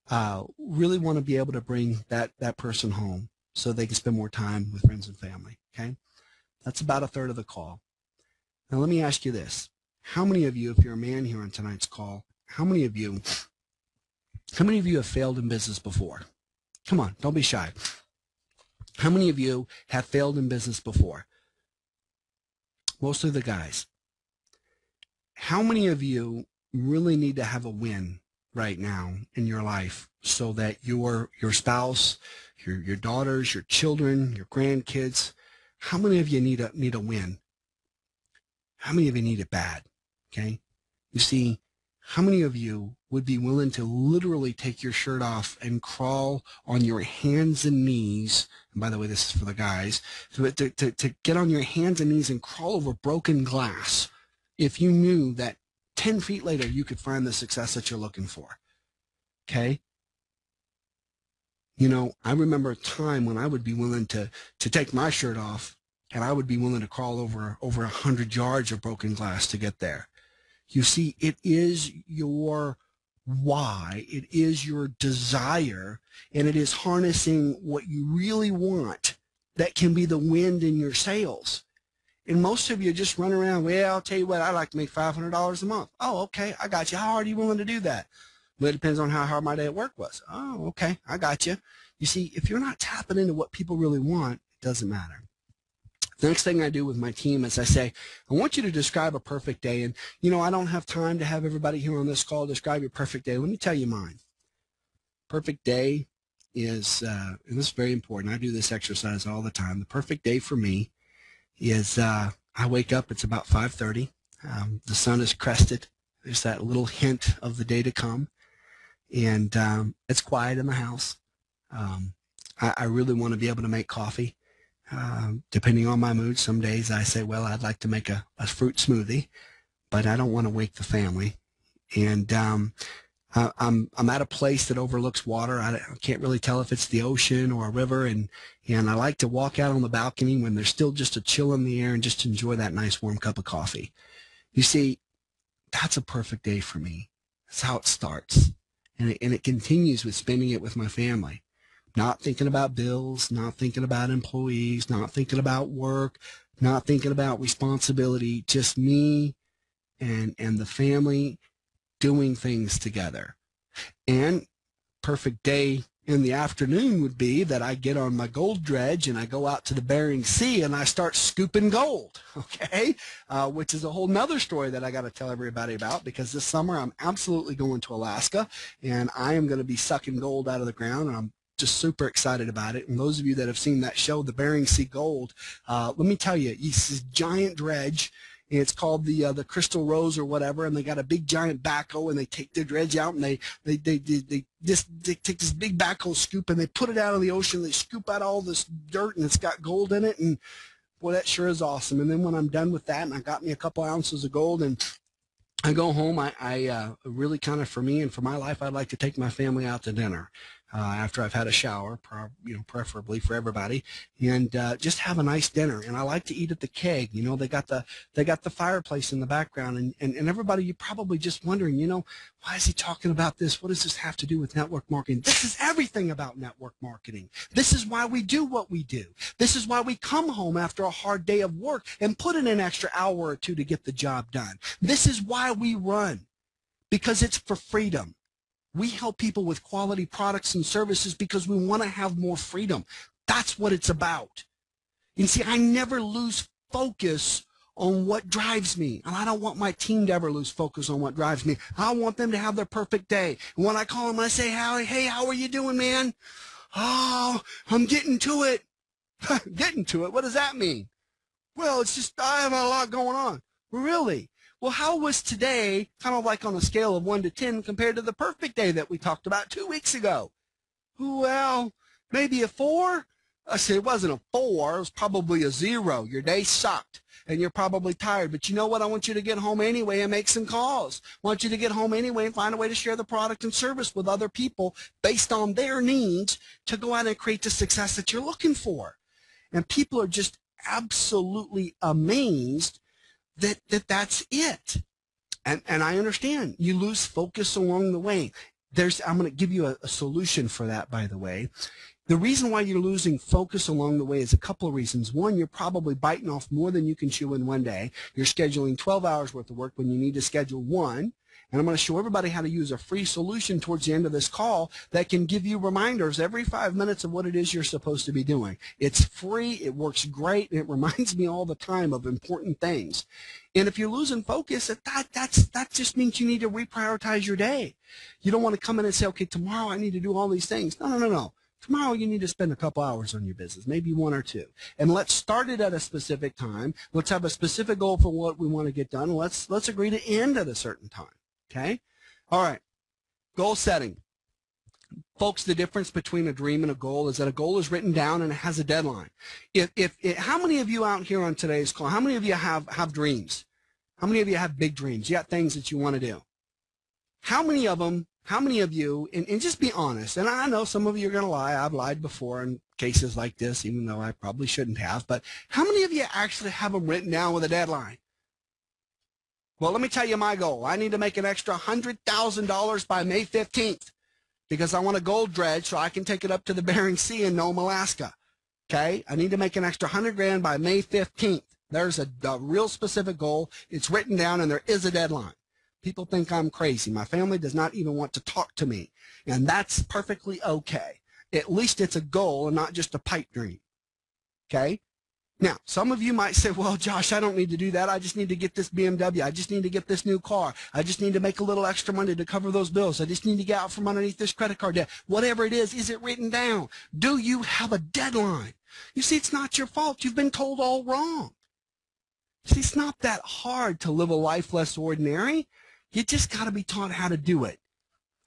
really want to be able to bring that person home so they can spend more time with friends and family, okay? That's about a third of the call. Now, let me ask you this. How many of you, if you're a man here on tonight's call, how many of you have failed in business before? Come on, don't be shy. How many of you have failed in business before? Mostly the guys. How many of you really need to have a win right now in your life so that your spouse, your daughters, your children, your grandkids, how many of you need a win? How many of you need it bad? Okay? You see, how many of you would be willing to literally take your shirt off and crawl on your hands and knees, and by the way, this is for the guys, to get on your hands and knees and crawl over broken glass if you knew that 10 feet later you could find the success that you're looking for? Okay? You know, I remember a time when I would be willing to take my shirt off and I would be willing to crawl over 100 yards of broken glass to get there. You see, it is your why, it is your desire, and it is harnessing what you really want that can be the wind in your sails. And most of you just run around, well, I'll tell you what, I'd like to make $500 a month. Oh, okay, I got you. How hard are you willing to do that? Well, it depends on how hard my day at work was. Oh, okay, I got you. You see, if you're not tapping into what people really want, it doesn't matter. The next thing I do with my team is I say, I want you to describe a perfect day. And, you know, I don't have time to have everybody here on this call describe your perfect day. Let me tell you mine. Perfect day is, and this is very important. I do this exercise all the time. The perfect day for me is I wake up, it's about 5:30. The sun is crested. There's that little hint of the day to come. And it's quiet in the house. I really want to be able to make coffee. Depending on my mood, some days I say, well, I'd like to make a fruit smoothie, but I don't want to wake the family. And I'm at a place that overlooks water. I can't really tell if it's the ocean or a river, and I like to walk out on the balcony when there's still just a chill in the air and just enjoy that nice warm cup of coffee. You see, that's a perfect day for me. That's how it starts, and it continues with spending it with my family. Not thinking about bills, not thinking about employees, not thinking about work, not thinking about responsibility, just me and the family doing things together. And perfect day in the afternoon would be that I get on my gold dredge and I go out to the Bering Sea and I start scooping gold, okay? Which is a whole nother story that I got to tell everybody about, because this summer I'm absolutely going to Alaska and I am going to be sucking gold out of the ground, and I'm just super excited about it. And those of you that have seen that show, the Bering Sea Gold, let me tell you, it's this giant dredge. It's called the Crystal Rose or whatever, and they got a big giant backhoe, and they take their dredge out, and they take this big backhoe scoop, and they put it out of the ocean. They scoop out all this dirt, and it's got gold in it, and boy, that sure is awesome. And then when I'm done with that, and I got me a couple ounces of gold, and I go home, I really kind of, for me and for my life, I'd like to take my family out to dinner. After I've had a shower, preferably for everybody, and just have a nice dinner. And I like to eat at the keg. You know, they got the fireplace in the background, and everybody, you're probably just wondering, you know, why is he talking about this? What does this have to do with network marketing? This is everything about network marketing. This is why we do what we do. This is why we come home after a hard day of work and put in an extra hour or two to get the job done. This is why we run, because it's for freedom. We help people with quality products and services because we want to have more freedom. That's what it's about. And see, I never lose focus on what drives me. And I don't want my team to ever lose focus on what drives me. I want them to have their perfect day. And when I call them, I say, hey, how are you doing, man? Oh, I'm getting to it. Getting to it? What does that mean? Well, it's just I have a lot going on. Really? Well, how was today, kind of like on a scale of 1 to 10 compared to the perfect day that we talked about 2 weeks ago? Well, maybe a 4? I said it wasn't a 4. It was probably a 0. Your day sucked, and you're probably tired. But you know what? I want you to get home anyway and make some calls. I want you to get home anyway and find a way to share the product and service with other people based on their needs to go out and create the success that you're looking for. And people are just absolutely amazed that's it. And I understand you lose focus along the way. I'm going to give you a solution for that, by the way. The reason why you're losing focus along the way is a couple of reasons. One, you're probably biting off more than you can chew in one day. You're scheduling 12 hours worth of work when you need to schedule 1. And I'm going to show everybody how to use a free solution towards the end of this call that can give you reminders every 5 minutes of what it is you're supposed to be doing. It's free, it works great, and it reminds me all the time of important things. And if you're losing focus, that just means you need to reprioritize your day. You don't want to come in and say, okay, tomorrow I need to do all these things. No. Tomorrow you need to spend a couple hours on your business, maybe 1 or 2. And let's start it at a specific time. Let's have a specific goal for what we want to get done. Let's agree to end at a certain time. Okay? All right. Goal setting. Folks, the difference between a dream and a goal is that a goal is written down and it has a deadline. How many of you out here on today's call, how many of you have dreams? How many of you have big dreams? You got things that you want to do. How many of you, and just be honest, and I know some of you are going to lie. I've lied before in cases like this, even though I probably shouldn't have. But how many of you actually have them written down with a deadline? Well, let me tell you my goal. I need to make an extra $100,000 by May 15th because I want a gold dredge so I can take it up to the Bering Sea in Nome, Alaska. Okay? I need to make an extra $100,000 by May 15th. There's a real specific goal. It's written down and there is a deadline. People think I'm crazy. My family does not even want to talk to me, and that's perfectly okay. At least it's a goal and not just a pipe dream. Okay? Now, some of you might say, well, Josh, I don't need to do that. I just need to get this BMW. I just need to get this new car. I just need to make a little extra money to cover those bills. I just need to get out from underneath this credit card debt. Whatever it is it written down? Do you have a deadline? You see, it's not your fault. You've been told all wrong. See, it's not that hard to live a life less ordinary. You just got to be taught how to do it.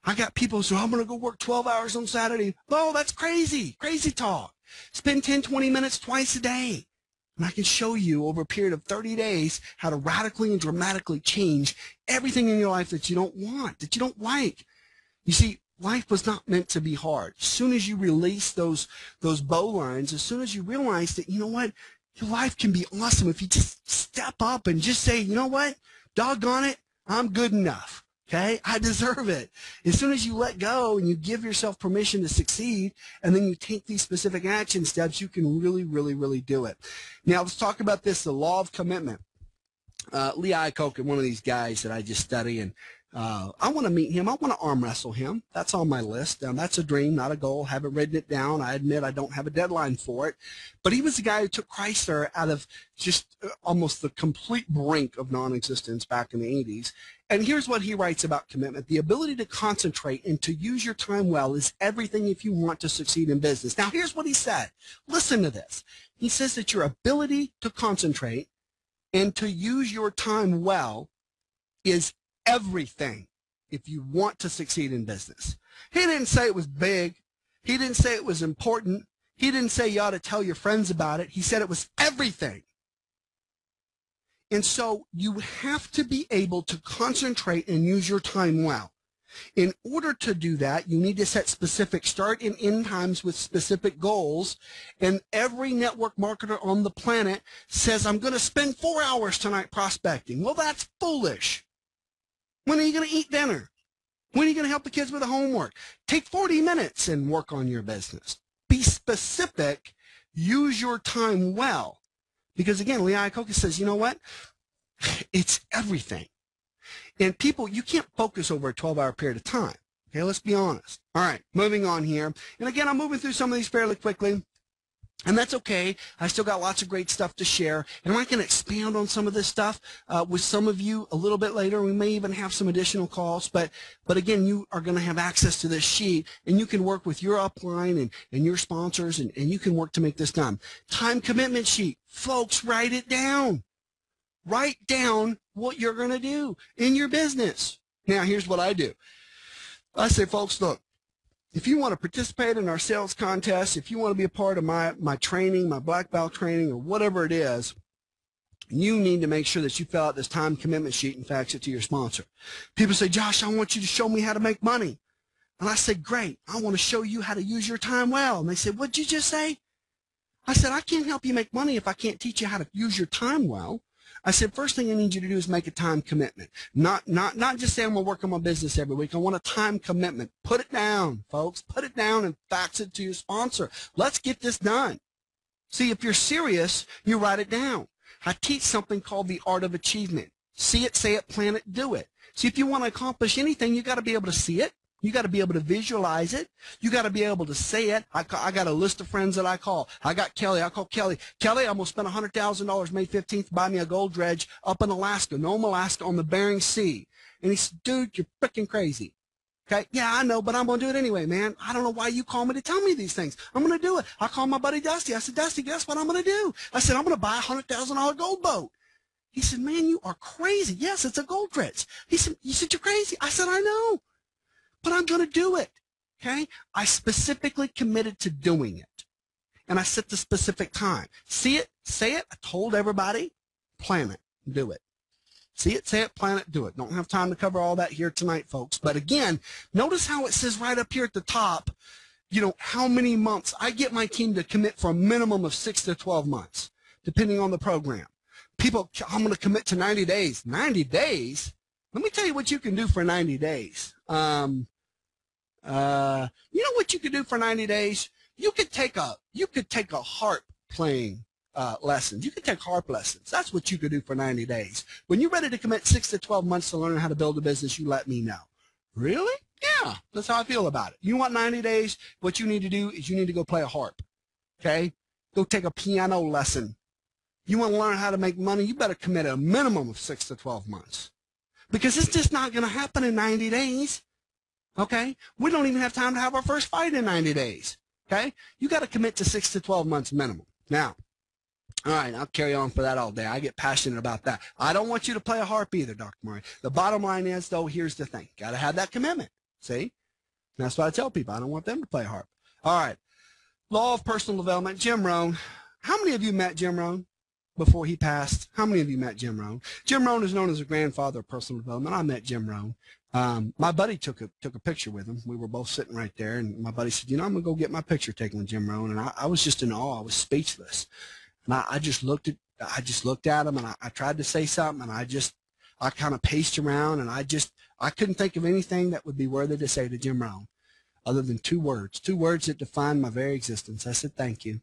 I got people who say, I'm going to go work 12 hours on Saturday. Oh, that's crazy. Crazy talk. Spend 10, 20 minutes twice a day. And I can show you over a period of 30 days how to radically and dramatically change everything in your life that you don't want, that you don't like. You see, life was not meant to be hard. As soon as you release those bowlines, as soon as you realize that, you know what, your life can be awesome if you just step up and just say, you know what, doggone it, I'm good enough. Okay, I deserve it. As soon as you let go and you give yourself permission to succeed, and then you take these specific action steps, you can really, really, really do it. Now, let's talk about this, the law of commitment. Lee Iacocca, one of these guys that I just study, and I want to meet him. I want to arm wrestle him. That's on my list. That's a dream, not a goal. Haven't written it down. I admit I don't have a deadline for it. But he was the guy who took Chrysler out of just almost the complete brink of non-existence back in the 80s. And here's what he writes about commitment. The ability to concentrate and to use your time well is everything if you want to succeed in business. Now, here's what he said. Listen to this. He says that your ability to concentrate and to use your time well is everything if you want to succeed in business. He didn't say it was big. He didn't say it was important. He didn't say you ought to tell your friends about it. He said it was everything. And so you have to be able to concentrate and use your time well. In order to do that, you need to set specific start and end times with specific goals. And every network marketer on the planet says, I'm going to spend 4 hours tonight prospecting. Well, that's foolish. When are you going to eat dinner? When are you going to help the kids with the homework? Take 40 minutes and work on your business. Be specific. Use your time well. Because again, Lee Iacocca says, you know what? It's everything. And people, you can't focus over a 12-hour period of time. Okay, let's be honest. All right, moving on here. And again, I'm moving through some of these fairly quickly. And that's okay. I still got lots of great stuff to share. And I can expand on some of this stuff with some of you a little bit later. We may even have some additional calls. But again, you are going to have access to this sheet. And you can work with your upline and your sponsors. And you can work to make this done. Time commitment sheet. Folks, write it down. Write down what you're going to do in your business. Now, here's what I do. I say, folks, look. If you want to participate in our sales contest, if you want to be a part of my training, my black belt training, or whatever it is, you need to make sure that you fill out this time commitment sheet and fax it to your sponsor. People say, Josh, I want you to show me how to make money. And I say, great. I want to show you how to use your time well. And they say, what'd you just say? I said, I can't help you make money if I can't teach you how to use your time well. I said, first thing I need you to do is make a time commitment. Not just say I'm going to work on my business every week. I want a time commitment. Put it down, folks. Put it down and fax it to your sponsor. Let's get this done. See, if you're serious, you write it down. I teach something called the art of achievement. See it, say it, plan it, do it. See, if you want to accomplish anything, you got to be able to see it. You got to be able to visualize it. You got to be able to say it. I got a list of friends that I call. I got Kelly. I call Kelly. Kelly, I'm going to spend $100,000 May 15th to buy me a gold dredge up in Alaska, Nome, Alaska, on the Bering Sea. And he said, dude, you're freaking crazy. Okay? Yeah, I know, but I'm going to do it anyway, man. I don't know why you call me to tell me these things. I'm going to do it. I called my buddy Dusty. I said, Dusty, guess what I'm going to do? I said, I'm going to buy a $100,000 gold boat. He said, man, you are crazy. Yes, it's a gold dredge. He said, you said you're crazy. I said, I know. But I'm going to do it, okay? I specifically committed to doing it, and I set the specific time. See it, say it. I told everybody, plan it, do it. See it, say it, plan it, do it. Don't have time to cover all that here tonight, folks. But again, notice how it says right up here at the top, you know, how many months. I get my team to commit for a minimum of 6 to 12 months, depending on the program. People, I'm going to commit to 90 days. 90 days? Let me tell you what you can do for 90 days. You know what you could do for 90 days? You could take a harp playing lessons. You could take harp lessons. That's what you could do for 90 days. When you're ready to commit 6 to 12 months to learn how to build a business, you let me know. Really? Yeah, that's how I feel about it. You want 90 days? What you need to do is you need to go play a harp. Okay? Go take a piano lesson. You want to learn how to make money, you better commit a minimum of 6 to 12 months. Because it's just not going to happen in 90 days. Okay? We don't even have time to have our first fight in 90 days. Okay? You got to commit to 6 to 12 months minimum. Now, all right, I'll carry on for that all day. I get passionate about that. I don't want you to play a harp either, Dr. Murray. The bottom line is, though, here's the thing. Got to have that commitment. See? And that's what I tell people. I don't want them to play a harp. All right. Law of personal development. Jim Rohn. How many of you met Jim Rohn before he passed? How many of you met Jim Rohn? Jim Rohn is known as the grandfather of personal development. I met Jim Rohn. My buddy took a picture with him. We were both sitting right there, and my buddy said, you know, I'm going to go get my picture taken with Jim Rohn. And I was just in awe. I was speechless. And I just looked at him, and I tried to say something, and I kind of paced around, and I couldn't think of anything that would be worthy to say to Jim Rohn other than two words that define my very existence. I said, thank you.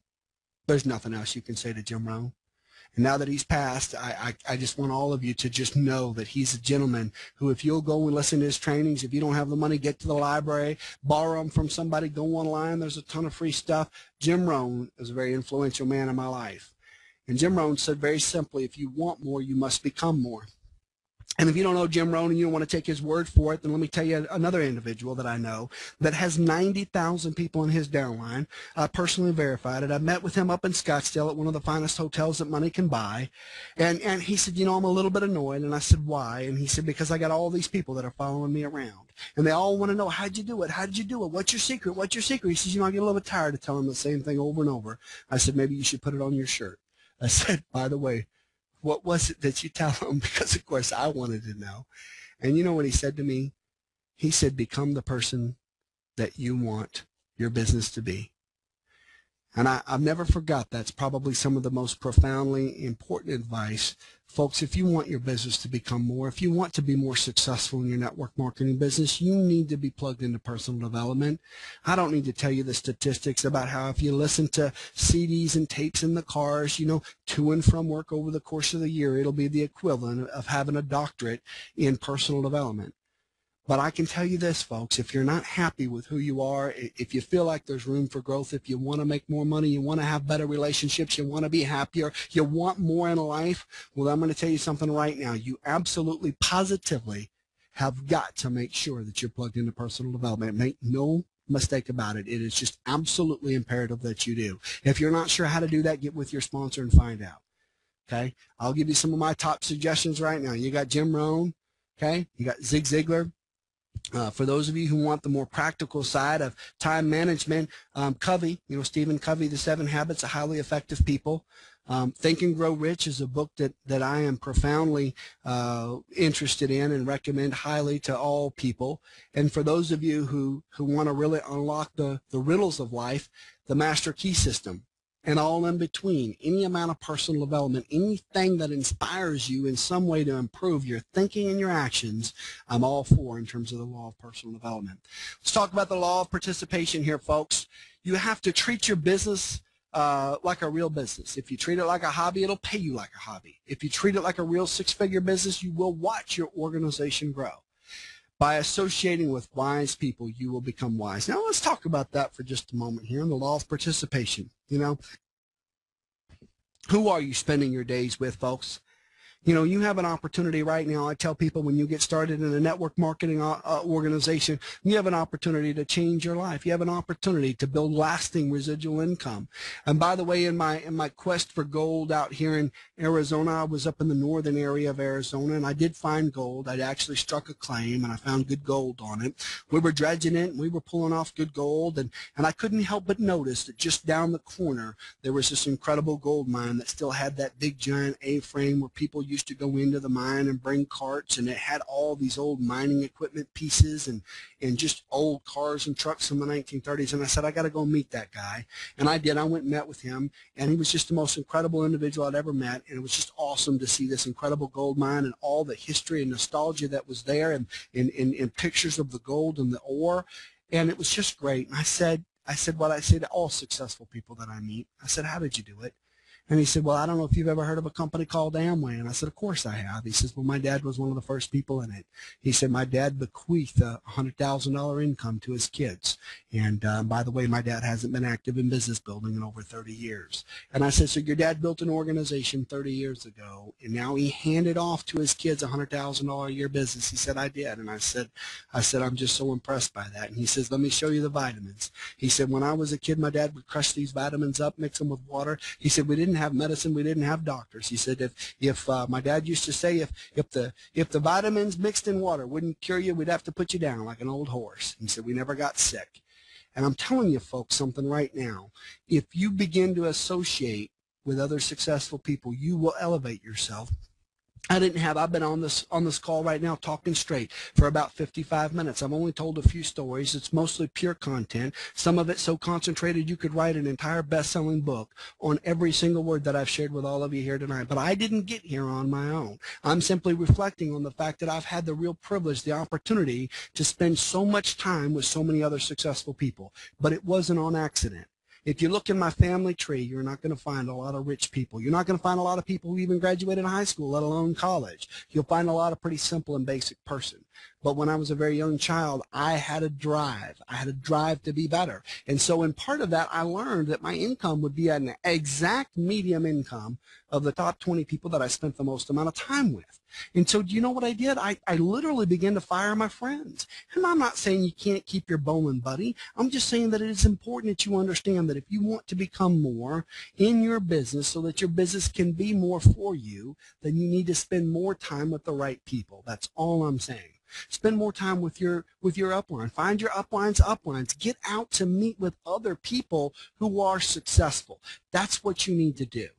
There's nothing else you can say to Jim Rohn. And now that he's passed, I just want all of you to just know that he's a gentleman who, if you'll go and listen to his trainings, if you don't have the money, get to the library, borrow them from somebody, go online. There's a ton of free stuff. Jim Rohn is a very influential man in my life. And Jim Rohn said very simply, if you want more, you must become more. And if you don't know Jim Rohn and you don't want to take his word for it, then let me tell you another individual that I know that has 90,000 people in his downline. I personally verified it. I met with him up in Scottsdale at one of the finest hotels that money can buy. And he said, you know, I'm a little bit annoyed. And I said, why? And he said, because I got all these people that are following me around. And they all want to know, how'd you do it? How did you do it? What's your secret? What's your secret? He says, you know, I get a little bit tired of telling the same thing over and over. I said, maybe you should put it on your shirt. I said, by the way, what was it that you tell them? Because, of course, I wanted to know. And you know what he said to me? He said, become the person that you want your business to be. And I've never forgot that's probably some of the most profoundly important advice. Folks, if you want your business to become more, if you want to be more successful in your network marketing business, you need to be plugged into personal development. I don't need to tell you the statistics about how if you listen to CDs and tapes in the cars, you know, to and from work over the course of the year, it'll be the equivalent of having a doctorate in personal development. But I can tell you this, folks, if you're not happy with who you are, if you feel like there's room for growth, if you want to make more money, you want to have better relationships, you want to be happier, you want more in life, well, I'm going to tell you something right now. You absolutely, positively have got to make sure that you're plugged into personal development. Make no mistake about it. It is just absolutely imperative that you do. If you're not sure how to do that, get with your sponsor and find out. Okay? I'll give you some of my top suggestions right now. You got Jim Rohn. Okay? You got Zig Ziglar. For those of you who want the more practical side of time management, Covey, you know, Stephen Covey, The 7 Habits of Highly Effective People. Think and Grow Rich is a book that I am profoundly interested in and recommend highly to all people. And for those of you who want to really unlock the riddles of life, The Master Key System. And all in between, any amount of personal development, anything that inspires you in some way to improve your thinking and your actions, I'm all for in terms of the law of personal development. Let's talk about the law of participation here, folks. You have to treat your business like a real business. If you treat it like a hobby, it'll pay you like a hobby. If you treat it like a real 6-figure business, you will watch your organization grow. By associating with wise people, you will become wise. Now, let's talk about that for just a moment here in the law of participation. You know, who are you spending your days with, folks? You know, you have an opportunity right now. I tell people when you get started in a network marketing organization, you have an opportunity to change your life. You have an opportunity to build lasting residual income. And by the way, in my quest for gold out here in Arizona, I was up in the northern area of Arizona, and I did find gold. I'd actually struck a claim, and I found good gold on it. We were dredging it, and we were pulling off good gold, and I couldn't help but notice that just down the corner, there was this incredible gold mine that still had that big giant A-frame where people used to go into the mine and bring carts, and it had all these old mining equipment pieces and just old cars and trucks from the 1930s. And I said, I got to go meet that guy. And I did. I went and met with him, and he was just the most incredible individual I'd ever met. And it was just awesome to see this incredible gold mine and all the history and nostalgia that was there, and in pictures of the gold and the ore. And it was just great. And I said what I say to all successful people that I meet. I said, how did you do it? And he said, well, I don't know if you've ever heard of a company called Amway. And I said, of course I have. He says, well, my dad was one of the first people in it. He said, my dad bequeathed a $100,000 income to his kids. And by the way, my dad hasn't been active in business building in over 30 years. And I said, so your dad built an organization 30 years ago, and now he handed off to his kids a $100,000 a year business. He said, I did. And I said, I'm just so impressed by that. And he says, let me show you the vitamins. He said, when I was a kid, my dad would crush these vitamins up, mix them with water. He said, we didn't have medicine, we didn't have doctors. He said, if my dad used to say, if the vitamins mixed in water wouldn't cure you, we'd have to put you down like an old horse. He said, we never got sick. And I'm telling you folks something right now. If you begin to associate with other successful people, you will elevate yourself. I've been on this call right now talking straight for about 55 minutes. I've only told a few stories. It's mostly pure content. Some of it so concentrated you could write an entire best-selling book on every single word that I've shared with all of you here tonight. But I didn't get here on my own. I'm simply reflecting on the fact that I've had the real privilege, the opportunity to spend so much time with so many other successful people. But it wasn't on accident. If you look in my family tree, you're not going to find a lot of rich people. You're not going to find a lot of people who even graduated high school, let alone college. You'll find a lot of pretty simple and basic person. But when I was a very young child, I had a drive. I had a drive to be better. And so in part of that, I learned that my income would be an exact medium income of the top 20 people that I spent the most amount of time with. And so do you know what I did? I literally began to fire my friends. And I'm not saying you can't keep your bowling buddy. I'm just saying that it is important that you understand that if you want to become more in your business so that your business can be more for you, then you need to spend more time with the right people. That's all I'm saying. Spend more time with your upline. Find your uplines. Get out to meet with other people who are successful. That's what you need to do.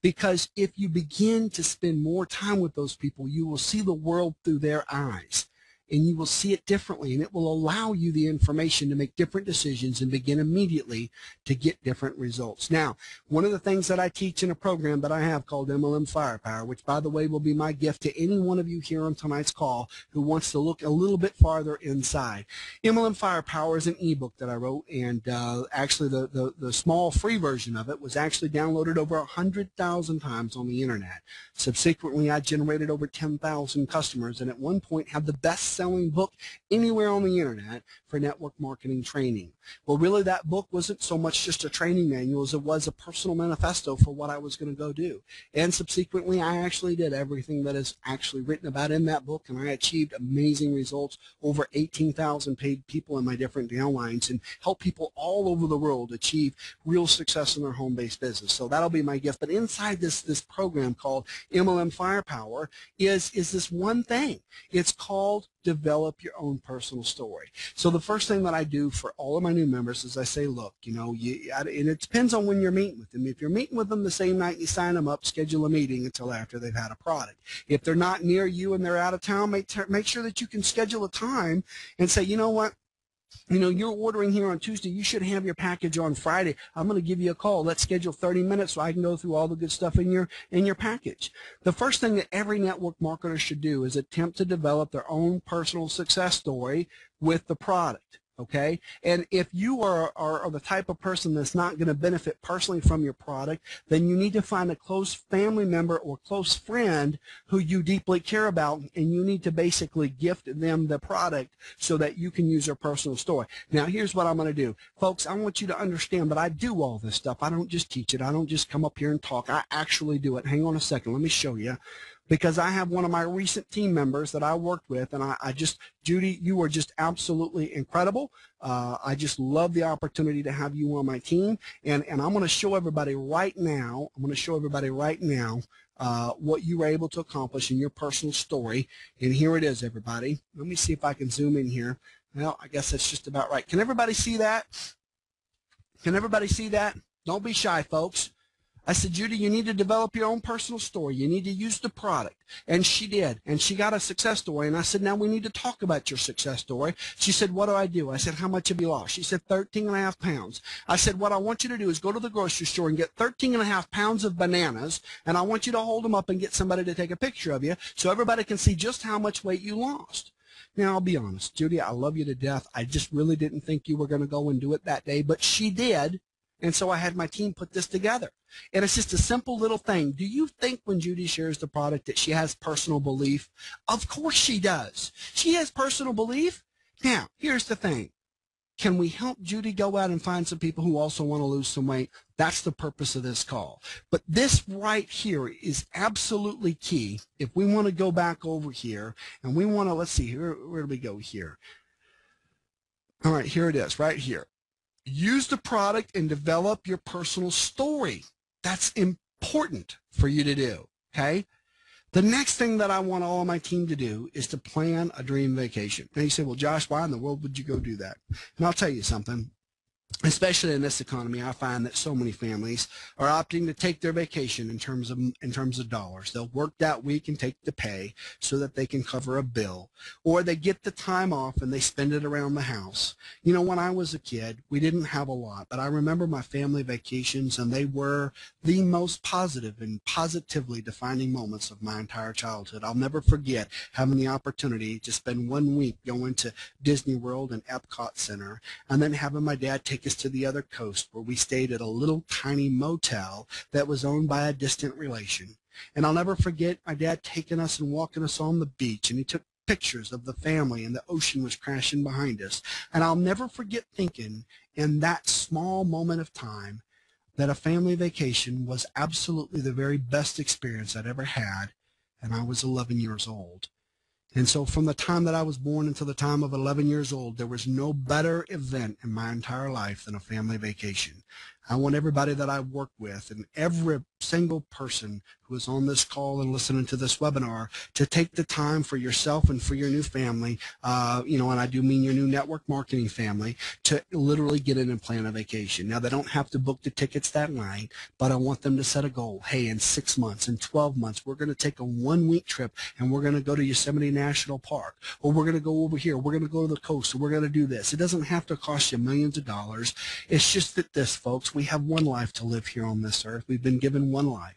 Because if you begin to spend more time with those people, you will see the world through their eyes. And you will see it differently, and it will allow you the information to make different decisions and begin immediately to get different results. Now, one of the things that I teach in a program that I have called MLM Firepower, which, by the way, will be my gift to any one of you here on tonight's call who wants to look a little bit farther inside. MLM Firepower is an ebook that I wrote, and actually the small free version of it was actually downloaded over 100,000 times on the internet. Subsequently, I generated over 10,000 customers, and at one point had the best selling book anywhere on the internet for network marketing training. Well, really that book wasn't so much just a training manual as it was a personal manifesto for what I was going to go do. And subsequently, I actually did everything that is actually written about in that book, and I achieved amazing results, over 18,000 paid people in my different downlines, and help people all over the world achieve real success in their home-based business. So that'll be my gift. But inside this program called MLM Firepower is this one thing. It's called Develop Your Own Personal Story. So the first thing that I do for all of my new members is I say, look, you know, and it depends on when you're meeting with them. If you're meeting with them the same night you sign them up, schedule a meeting until after they've had a product. If they're not near you and they're out of town, make sure that you can schedule a time and say, you know what? You know, you're ordering here on Tuesday. You should have your package on Friday. I'm going to give you a call. Let's schedule 30 minutes so I can go through all the good stuff in your package. The first thing that every network marketer should do is attempt to develop their own personal success story with the product. Okay, and if you are the type of person that's not going to benefit personally from your product, then you need to find a close family member or close friend who you deeply care about, and you need to basically gift them the product so that you can use their personal story. Now, here's what I'm going to do. Folks, I want you to understand that I do all this stuff. I don't just teach it. I don't just come up here and talk. I actually do it. Hang on a second. Let me show you. Because I have one of my recent team members that I worked with, and Judy, you are just absolutely incredible. I just love the opportunity to have you on my team, and I'm going to show everybody right now. What you were able to accomplish in your personal story, and here it is, everybody. Let me see if I can zoom in here. Well, I guess that's just about right. Can everybody see that? Can everybody see that? Don't be shy, folks. I said, Judy, you need to develop your own personal story. You need to use the product. And she did. And she got a success story. And I said, now we need to talk about your success story. She said, what do? I said, how much have you lost? She said, 13.5 pounds. I said, what I want you to do is go to the grocery store and get 13.5 pounds of bananas. And I want you to hold them up and get somebody to take a picture of you so everybody can see just how much weight you lost. Now, I'll be honest, Judy, I love you to death. I just really didn't think you were going to go and do it that day. But she did. And so I had my team put this together. And it's just a simple little thing. Do you think when Judy shares the product that she has personal belief? Of course she does. She has personal belief. Now, here's the thing. Can we help Judy go out and find some people who also want to lose some weight? That's the purpose of this call. But this right here is absolutely key. If we want to go back over here and we want to, let's see, where do we go here? All right, here it is, right here. Use the product and develop your personal story. That's important for you to do, okay? The next thing that I want all of my team to do is to plan a dream vacation. Now you say, well, Josh, why in the world would you go do that? And I'll tell you something. Especially in this economy, I find that so many families are opting to take their vacation in terms of dollars. They'll work that week and take the pay so that they can cover a bill, or they get the time off and they spend it around the house. You know, when I was a kid, we didn't have a lot, but I remember my family vacations, and they were the most positive and positively defining moments of my entire childhood. I'll never forget having the opportunity to spend 1 week going to Disney World and Epcot Center, and then having my dad take us to the other coast where we stayed at a little tiny motel that was owned by a distant relation. And I'll never forget my dad taking us and walking us on the beach, and he took pictures of the family, and the ocean was crashing behind us. And I'll never forget thinking in that small moment of time that a family vacation was absolutely the very best experience I'd ever had, and I was 11 years old. And so from the time that I was born until the time of 11 years old, there was no better event in my entire life than a family vacation. I want everybody that I work with, and every single person who is on this call and listening to this webinar, to take the time for yourself and for your new family, and I do mean your new network marketing family, to literally get in and plan a vacation. Now, they don't have to book the tickets that night, but I want them to set a goal. Hey, in 6 months, in 12 months, we're going to take a 1-week trip, and we're going to go to Yosemite National Park, or we're going to go over here, we're going to go to the coast, or we're going to do this. It doesn't have to cost you millions of dollars. It's just that this, folks, we have one life to live here on this earth. We've been given one life.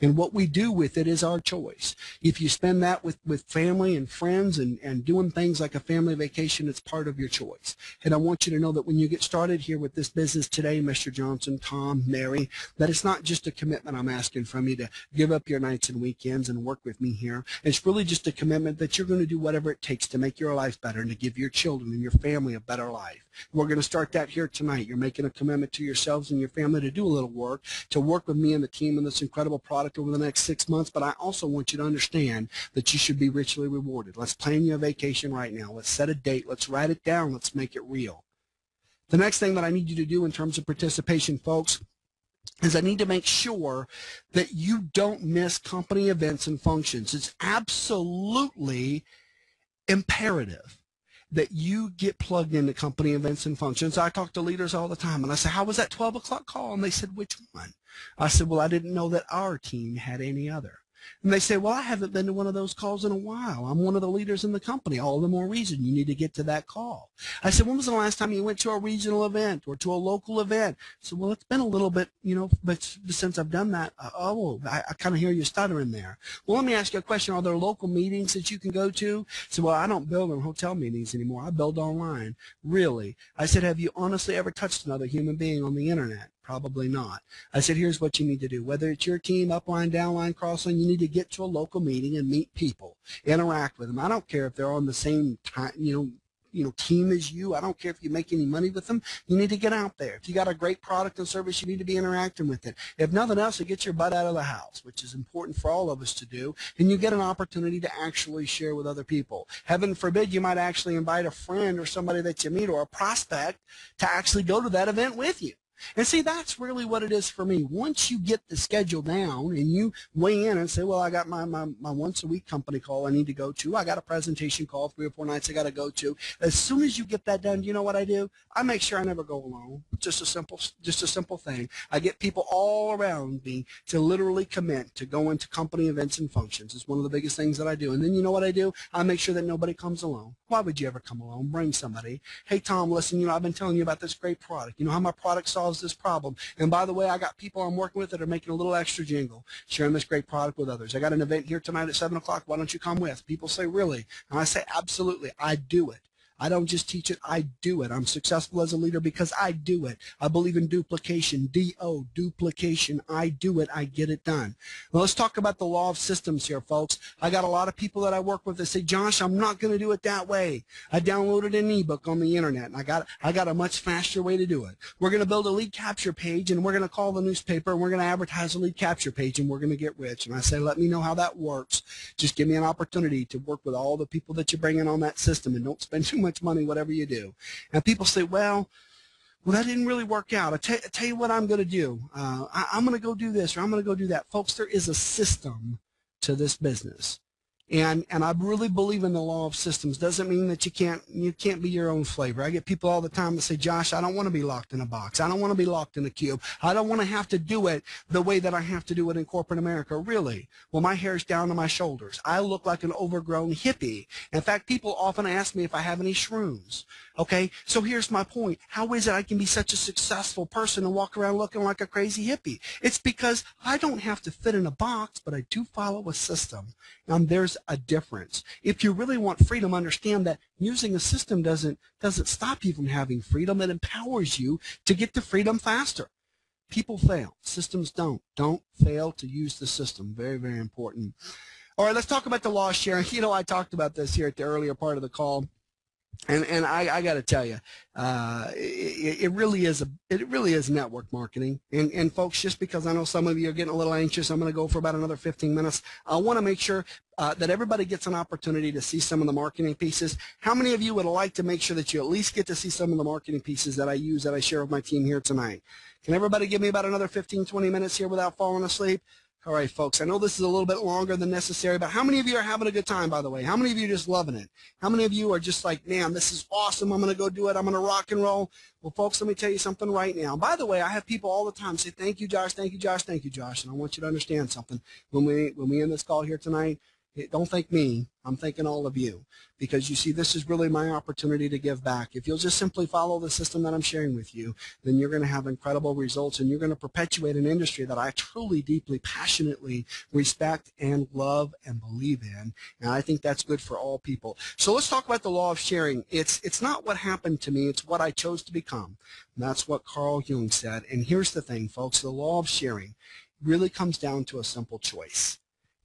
And what we do with it is our choice. If you spend that with family and friends and doing things like a family vacation, it's part of your choice. And I want you to know that when you get started here with this business today, Mr. Johnson, Tom, Mary, that it's not just a commitment I'm asking from you to give up your nights and weekends and work with me here. It's really just a commitment that you're going to do whatever it takes to make your life better and to give your children and your family a better life. We're going to start that here tonight. You're making a commitment to yourselves and your family to do a little work, to work with me and the team on this incredible product over the next 6 months, but I also want you to understand that you should be richly rewarded. Let's plan your vacation right now. Let's set a date. Let's write it down. Let's make it real. The next thing that I need you to do in terms of participation, folks, is I need to make sure that you don't miss company events and functions. It's absolutely imperative that you get plugged into company events and functions. I talk to leaders all the time, and I say, how was that 12 o'clock call? And they said, which one? I said, well, I didn't know that our team had any other. And they say, well, I haven't been to one of those calls in a while. I'm one of the leaders in the company. All the more reason you need to get to that call. I said, when was the last time you went to a regional event or to a local event? I said, well, it's been a little bit, but since I've done that, I kind of hear you stuttering there. Well, let me ask you a question. Are there local meetings that you can go to? I said, well, I don't build in hotel meetings anymore. I build online. Really? I said, have you honestly ever touched another human being on the internet? Probably not. I said, here's what you need to do. Whether it's your team, upline, downline, crossline, you need to get to a local meeting and meet people, interact with them. I don't care if they're on the same time, team as you. I don't care if you make any money with them. You need to get out there. If you got a great product and service, you need to be interacting with it. If nothing else, it gets your butt out of the house, which is important for all of us to do, and you get an opportunity to actually share with other people. Heaven forbid you might actually invite a friend or somebody that you meet or a prospect to actually go to that event with you. And see, that's really what it is for me. Once you get the schedule down and you weigh in and say, well, I got my once-a-week company call I need to go to. I got a presentation call 3 or 4 nights I got to go to. As soon as you get that done, you know what I do? I make sure I never go alone. Just a simple thing. I get people all around me to literally commit to go into company events and functions. It's one of the biggest things that I do. And then you know what I do? I make sure that nobody comes alone. Why would you ever come alone? Bring somebody. Hey, Tom, listen, I've been telling you about this great product. You know how my product solves this problem. And by the way, I got people I'm working with that are making a little extra jingle, sharing this great product with others. I got an event here tonight at 7 o'clock. Why don't you come with? People say, really? And I say, absolutely. I do it. I don't just teach it, I do it. I'm successful as a leader because I do it. I believe in duplication, D-O, duplication. I do it, I get it done. Well, let's talk about the law of systems here, folks. I got a lot of people that I work with that say, Josh, I'm not going to do it that way. I downloaded an ebook on the internet, and I got a much faster way to do it. We're going to build a lead capture page, and we're going to call the newspaper, and we're going to advertise a lead capture page, and we're going to get rich. And I say, let me know how that works. Just give me an opportunity to work with all the people that you bring in on that system, and don't spend too much money, whatever you do. And people say, well, that didn't really work out. I tell you what I'm going to do. I'm going to go do this, or I'm going to go do that. Folks, there is a system to this business. And I really believe in the law of systems. Doesn't mean that you can't be your own flavor. I get people all the time that say, Josh, I don't want to be locked in a box. I don't want to be locked in a cube. I don't want to have to do it the way that I have to do it in corporate America. Really? Well, my hair's down to my shoulders. I look like an overgrown hippie. In fact, people often ask me if I have any shrooms. Okay, so here's my point. How is it I can be such a successful person and walk around looking like a crazy hippie? It's because I don't have to fit in a box, but I do follow a system. There's a difference. If you really want freedom, understand that using a system doesn't stop you from having freedom. It empowers you to get to freedom faster. People fail. Systems don't. Don't fail to use the system. Very, very important. All right, let's talk about the law of sharing. You know, I talked about this here at the earlier part of the call. And I got to tell you, it really is network marketing. And folks, just because I know some of you are getting a little anxious, I'm going to go for about another 15 minutes. I want to make sure that everybody gets an opportunity to see some of the marketing pieces. How many of you would like to make sure that you at least get to see some of the marketing pieces that I use, that I share with my team here tonight? Can everybody give me about another 15, 20 minutes here without falling asleep? All right, folks, I know this is a little bit longer than necessary, but how many of you are having a good time, by the way? How many of you are just loving it? How many of you are just like, man, this is awesome. I'm going to go do it. I'm going to rock and roll. Well, folks, let me tell you something right now. By the way, I have people all the time say, thank you, Josh, thank you, Josh, thank you, Josh. And I want you to understand something. When we end this call here tonight, don't thank me. I'm thanking all of you, because you see, this is really my opportunity to give back. If you'll just simply follow the system that I'm sharing with you, then you're going to have incredible results, and you're going to perpetuate an industry that I truly, deeply, passionately respect and love and believe in. And I think that's good for all people. So let's talk about the law of sharing. It's not what happened to me. It's what I chose to become. And that's what Carl Jung said. And here's the thing, folks. The law of sharing really comes down to a simple choice.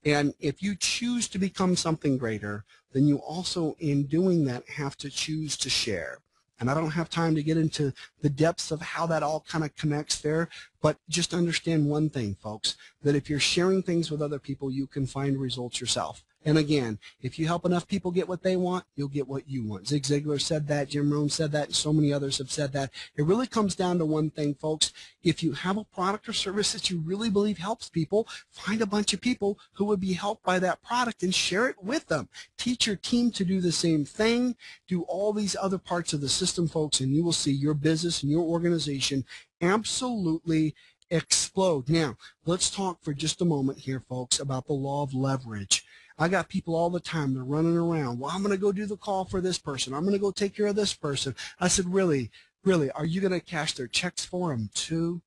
And if you choose to become something greater, then you also, in doing that, have to choose to share. And I don't have time to get into the depths of how that all kind of connects there, but just understand one thing, folks, that if you're sharing things with other people, you can find results yourself. And again, if you help enough people get what they want, you'll get what you want. Zig Ziglar said that, Jim Rohn said that, and so many others have said that. It really comes down to one thing, folks. If you have a product or service that you really believe helps people, find a bunch of people who would be helped by that product and share it with them. Teach your team to do the same thing. Do all these other parts of the system, folks, and you will see your business and your organization absolutely explode. Now, let's talk for just a moment here, folks, about the law of leverage. I got people all the time, they're running around. Well, I'm going to go do the call for this person. I'm going to go take care of this person. I said, really, are you going to cash their checks for them too?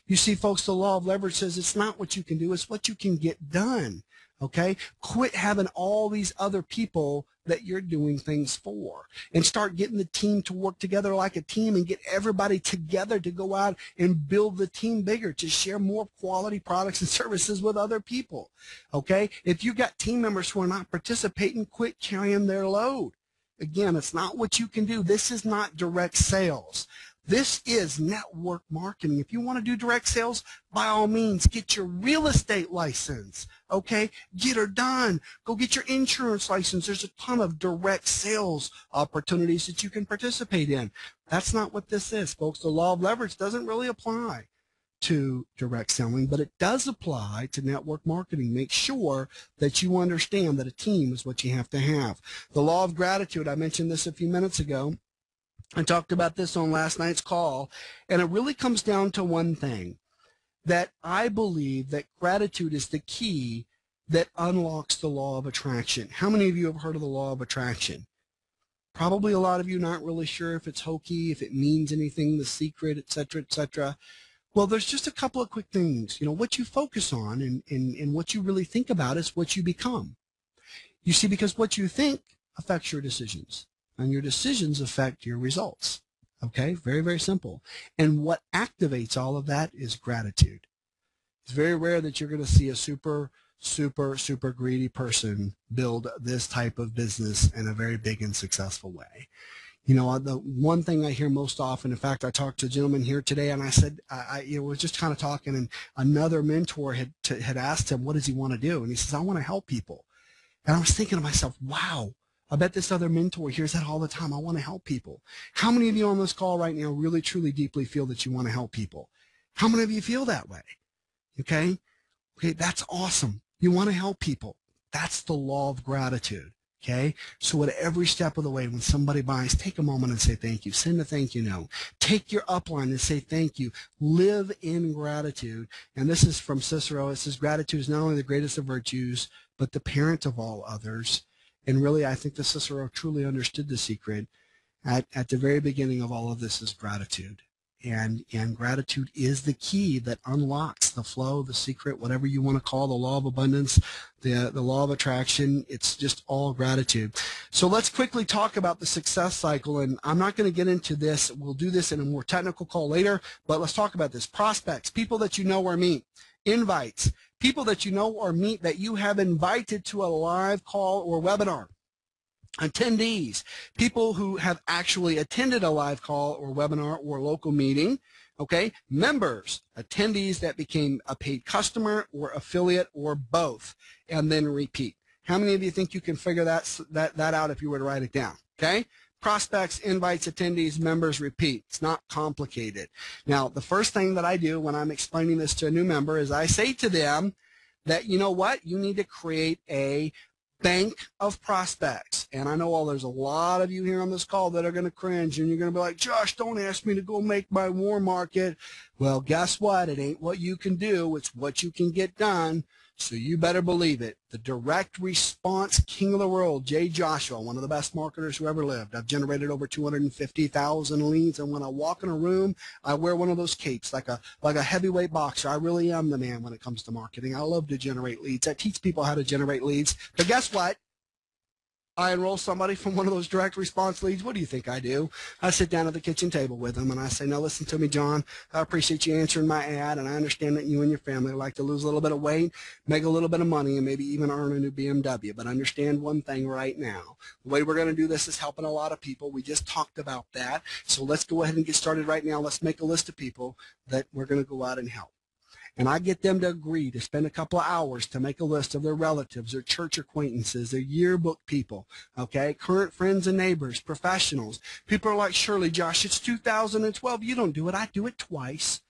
You see, folks, the law of leverage says it's not what you can do, it's what you can get done. Okay? Quit having all these other people that you're doing things for, and start getting the team to work together like a team, and get everybody together to go out and build the team bigger, to share more quality products and services with other people. Okay? If you got team members who are not participating, quit carrying their load. Again, it's not what you can do. This is not direct sales. This is network marketing. If you want to do direct sales, by all means, get your real estate license, okay? Get her done. Go get your insurance license. There's a ton of direct sales opportunities that you can participate in. That's not what this is, folks. The law of leverage doesn't really apply to direct selling, but it does apply to network marketing. Make sure that you understand that a team is what you have to have. The law of gratitude, I mentioned this a few minutes ago. I talked about this on last night's call, and it really comes down to one thing, that I believe that gratitude is the key that unlocks the law of attraction. How many of you have heard of the law of attraction? Probably a lot of you not really sure if it's hokey, if it means anything, the secret, etc., etc. Well, there's just a couple of quick things. You know, what you focus on and what you really think about is what you become. You see, because what you think affects your decisions. and your decisions affect your results. Okay, very, very simple. And what activates all of that is gratitude. It's very rare that you're going to see a super greedy person build this type of business in a very big and successful way. You know, the one thing I hear most often, in fact, I talked to a gentleman here today, and I said, I was just kind of talking, and another mentor had asked him, what does he want to do? And he says, I want to help people. And I was thinking to myself, wow, I bet this other mentor hears that all the time. I want to help people. How many of you on this call right now really, truly, deeply feel that you want to help people? How many of you feel that way? Okay, that's awesome. You want to help people. That's the law of gratitude. Okay, so at every step of the way, when somebody buys, take a moment and say thank you. Send a thank you note. Take your upline and say thank you. Live in gratitude. And this is from Cicero. It says, gratitude is not only the greatest of virtues, but the parent of all others. And really, I think that Cicero truly understood the secret. At the very beginning of all of this is gratitude. And gratitude is the key that unlocks the flow, the secret, whatever you want to call the law of abundance, the law of attraction. It's just all gratitude. So let's quickly talk about the success cycle. And I'm not going to get into this. We'll do this in a more technical call later, but let's talk about this. Prospects, people that you know or meet. Invites, people that you know or meet that you have invited to a live call or webinar. Attendees, people who have actually attended a live call or webinar or local meeting. Okay, members, attendees that became a paid customer or affiliate or both, and then repeat. How many of you think you can figure that out if you were to write it down? Okay, prospects, invites, attendees, members, repeat. It's not complicated. Now, the first thing that I do when I'm explaining this to a new member is I say to them that, you know what, you need to create a bank of prospects. And I know there's a lot of you here on this call that are going to cringe, and you're going to be like, Josh, don't ask me to go make my warm market. Well, guess what? It ain't what you can do. It's what you can get done. So you better believe it. The direct response king of the world, Jay Joshua, one of the best marketers who ever lived. I've generated over 250,000 leads, and when I walk in a room, I wear one of those capes like a heavyweight boxer. I really am the man when it comes to marketing. I love to generate leads. I teach people how to generate leads. But guess what? I enroll somebody from one of those direct response leads. What do you think I do? I sit down at the kitchen table with them and I say, now listen to me, John. I appreciate you answering my ad, and I understand that you and your family like to lose a little bit of weight, make a little bit of money, and maybe even earn a new BMW. But understand one thing right now. The way we're going to do this is helping a lot of people. We just talked about that. So let's go ahead and get started right now. Let's make a list of people that we're going to go out and help. And I get them to agree to spend a couple of hours to make a list of their relatives, their church acquaintances, their yearbook people, okay, current friends and neighbors, professionals. People are like, Shirley, Josh, it's 2012. You don't do it. I do it twice.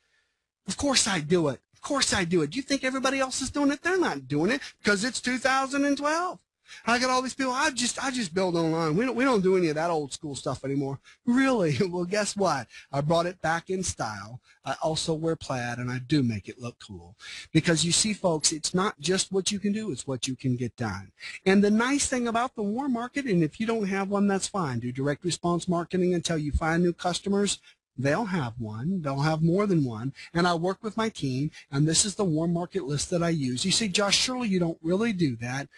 Of course I do it. Of course I do it. Do you think everybody else is doing it? They're not doing it because it's 2012. I got all these people. I just build online. We don't do any of that old school stuff anymore. Really? Well, guess what? I brought it back in style. I also wear plaid, and I do make it look cool. Because you see, folks, it's not just what you can do, it's what you can get done. And the nice thing about the warm market, and if you don't have one, that's fine. Do direct response marketing until you find new customers. They'll have one. They'll have more than one. And I work with my team, and this is the warm market list that I use. You say, Josh, surely you don't really do that.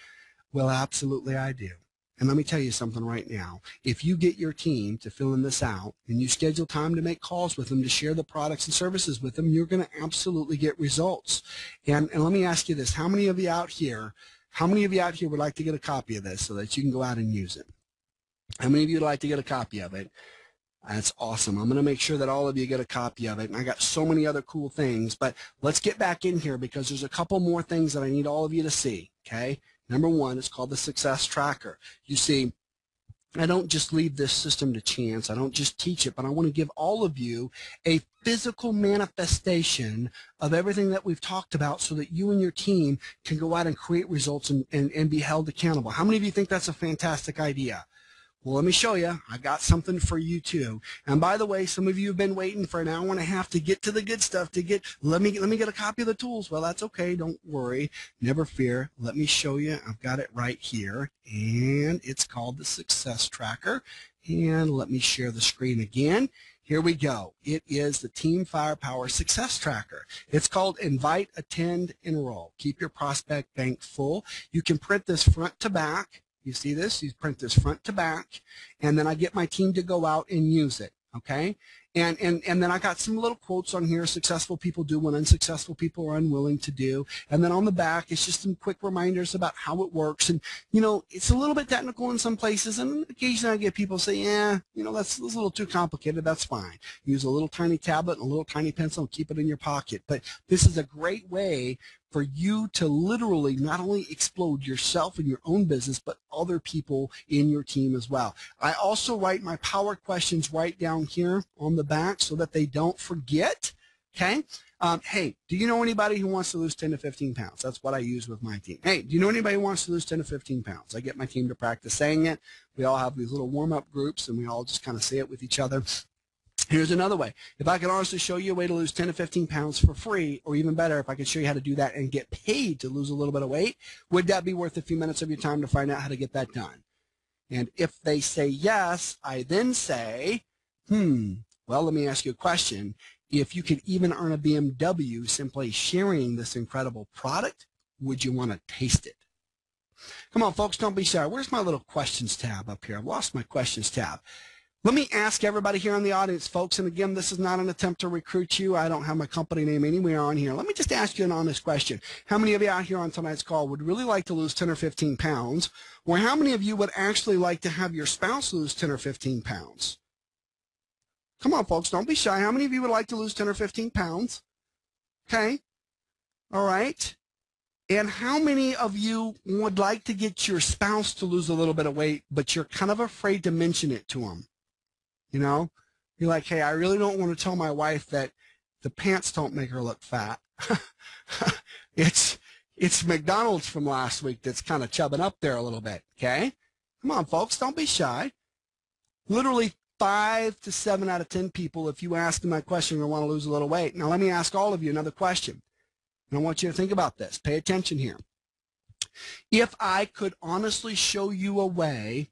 Well, absolutely I do. And let me tell you something right now. If you get your team to fill in this out and you schedule time to make calls with them, to share the products and services with them, you're going to absolutely get results. And let me ask you this. How many of you out here would like to get a copy of this so that you can go out and use it? How many of you would like to get a copy of it? That's awesome. I'm going to make sure that all of you get a copy of it. And I got so many other cool things. But let's get back in here because there's a couple more things that I need all of you to see, okay? Number one, it's called the Success Tracker. You see, I don't just leave this system to chance. I don't just teach it, but I want to give all of you a physical manifestation of everything that we've talked about so that you and your team can go out and create results and be held accountable. How many of you think that's a fantastic idea? Well, let me show you. I got something for you too. And by the way, some of you have been waiting for an hour and a half to get to the good stuff. Let me get a copy of the tools. Well, that's okay. Don't worry. Never fear. Let me show you. I've got it right here, and it's called the Success Tracker. And let me share the screen again. Here we go. It is the Team Firepower Success Tracker. It's called Invite, Attend, Enroll. Keep your prospect bank full. You can print this front to back. You see this? You print this front to back, and then I get my team to go out and use it, okay? And then I got some little quotes on here: successful people do what unsuccessful people are unwilling to do. And then on the back, it's just some quick reminders about how it works. And, you know, it's a little bit technical in some places, and occasionally I get people say, yeah, you know, that's a little too complicated. That's fine. Use a little tiny tablet and a little tiny pencil and keep it in your pocket. But this is a great way for you to literally not only explode yourself and your own business, but other people in your team as well. I also write my power questions right down here on the back so that they don't forget, okay? Hey, do you know anybody who wants to lose 10 to 15 pounds? That's what I use with my team. Hey, do you know anybody who wants to lose 10 to 15 pounds? I get my team to practice saying it. We all have these little warm-up groups, and we all just kind of say it with each other. Here's another way. If I could honestly show you a way to lose 10 to 15 pounds for free, or even better, if I could show you how to do that and get paid to lose a little bit of weight, would that be worth a few minutes of your time to find out how to get that done? And if they say yes, I then say, well, let me ask you a question. If you could even earn a BMW simply sharing this incredible product, would you want to taste it? Come on, folks, don't be shy. Where's my little questions tab up here? I've lost my questions tab. Let me ask everybody here in the audience, folks, and again, this is not an attempt to recruit you. I don't have my company name anywhere on here. Let me just ask you an honest question. How many of you out here on tonight's call would really like to lose 10 or 15 pounds? Or how many of you would actually like to have your spouse lose 10 or 15 pounds? Come on, folks, don't be shy. How many of you would like to lose 10 or 15 pounds? Okay. All right. And how many of you would like to get your spouse to lose a little bit of weight, but you're kind of afraid to mention it to them? You know, you're like, hey, I really don't want to tell my wife that the pants don't make her look fat. It's McDonald's from last week that's kind of chubbing up there a little bit, okay? Come on, folks, don't be shy. Literally 5 to 7 out of 10 people, if you ask them that question, will want to lose a little weight. Now, let me ask all of you another question. And I want you to think about this. Pay attention here. If I could honestly show you a way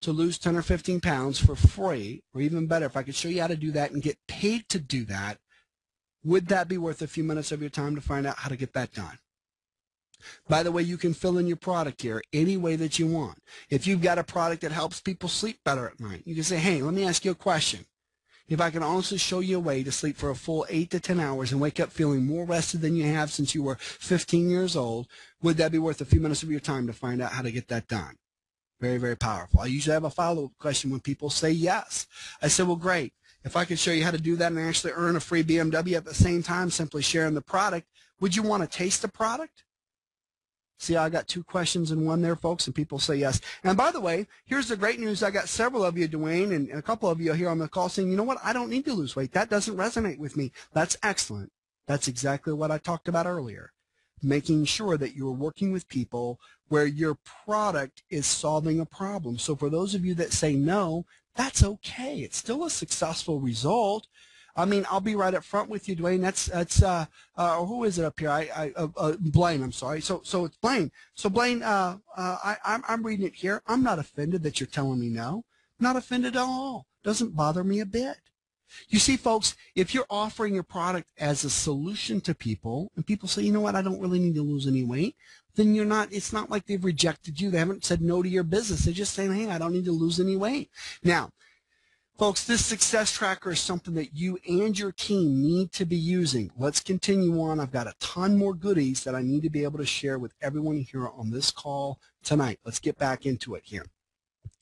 to lose 10 or 15 pounds for free, or even better, if I could show you how to do that and get paid to do that, would that be worth a few minutes of your time to find out how to get that done? By the way, you can fill in your product here any way that you want. If you've got a product that helps people sleep better at night, you can say, hey, let me ask you a question. If I can honestly show you a way to sleep for a full 8 to 10 hours and wake up feeling more rested than you have since you were 15 years old, would that be worth a few minutes of your time to find out how to get that done? Very, very powerful. I usually have a follow-up question when people say yes. I say, well, great. If I could show you how to do that and actually earn a free BMW at the same time, simply sharing the product, would you want to taste the product? See, I got 2 questions in one there, folks, and people say yes. And by the way, here's the great news. I got several of you, Dwayne, and a couple of you here on the call saying, you know what, I don't need to lose weight. That doesn't resonate with me. That's excellent. That's exactly what I talked about earlier. Making sure that you're working with people where your product is solving a problem. So for those of you that say no, that's okay. It's still a successful result. I mean, I'll be right up front with you, Dwayne. That's who is it up here? Blaine. I'm sorry. So it's Blaine. So Blaine, I'm reading it here. I'm not offended that you're telling me no. Not offended at all. Doesn't bother me a bit. You see, folks, if you're offering your product as a solution to people, and people say, you know what, I don't really need to lose any weight, then you're not. It's not like they've rejected you. They haven't said no to your business. They're just saying, hey, I don't need to lose any weight. Now, folks, this success tracker is something that you and your team need to be using. Let's continue on. I've got a ton more goodies that I need to be able to share with everyone here on this call tonight. Let's get back into it here.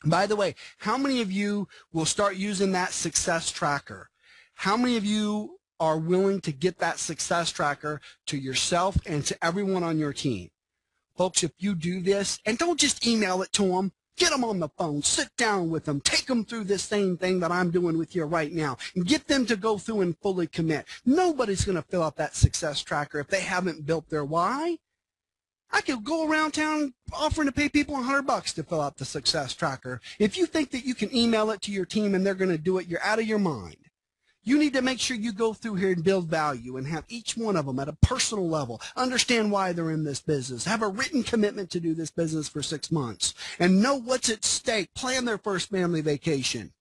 By the way, how many of you will start using that success tracker? How many of you are willing to get that success tracker to yourself and to everyone on your team? Folks, if you do this, and don't just email it to them, get them on the phone, sit down with them, take them through this same thing that I'm doing with you right now, and get them to go through and fully commit. Nobody's going to fill out that success tracker if they haven't built their why. I could go around town offering to pay people $100 to fill out the success tracker. If you think that you can email it to your team and they're going to do it, you're out of your mind. You need to make sure you go through here and build value and have each one of them at a personal level, understand why they're in this business, have a written commitment to do this business for 6 months, and know what's at stake, plan their first family vacation.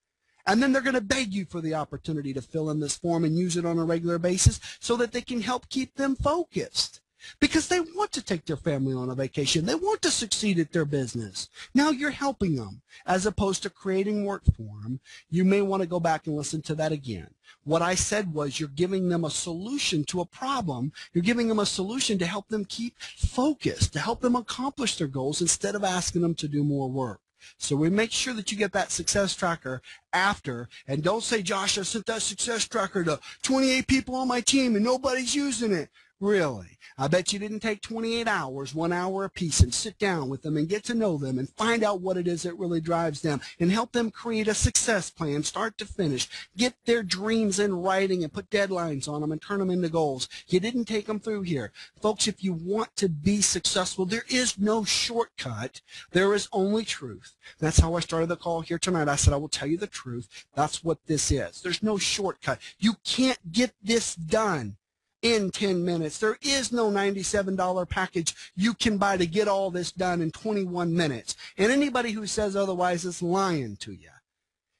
And then they're going to beg you for the opportunity to fill in this form and use it on a regular basis so that they can help keep them focused. because they want to take their family on a vacation. They want to succeed at their business. Now you're helping them as opposed to creating work for them. You may want to go back and listen to that again. What I said was you're giving them a solution to a problem. You're giving them a solution to help them keep focused, to help them accomplish their goals instead of asking them to do more work. So we make sure that you get that success tracker after, and don't say, Josh, I sent that success tracker to 28 people on my team and nobody's using it. Really? I bet you didn't take 28 hours, 1 hour apiece, and sit down with them and get to know them and find out what it is that really drives them and help them create a success plan, start to finish, get their dreams in writing and put deadlines on them and turn them into goals. You didn't take them through here. Folks, if you want to be successful, there is no shortcut. There is only truth. That's how I started the call here tonight. I said, I will tell you the truth. That's what this is. There's no shortcut. You can't get this done in 10 minutes. There is no $97 package you can buy to get all this done in 21 minutes. And anybody who says otherwise is lying to you.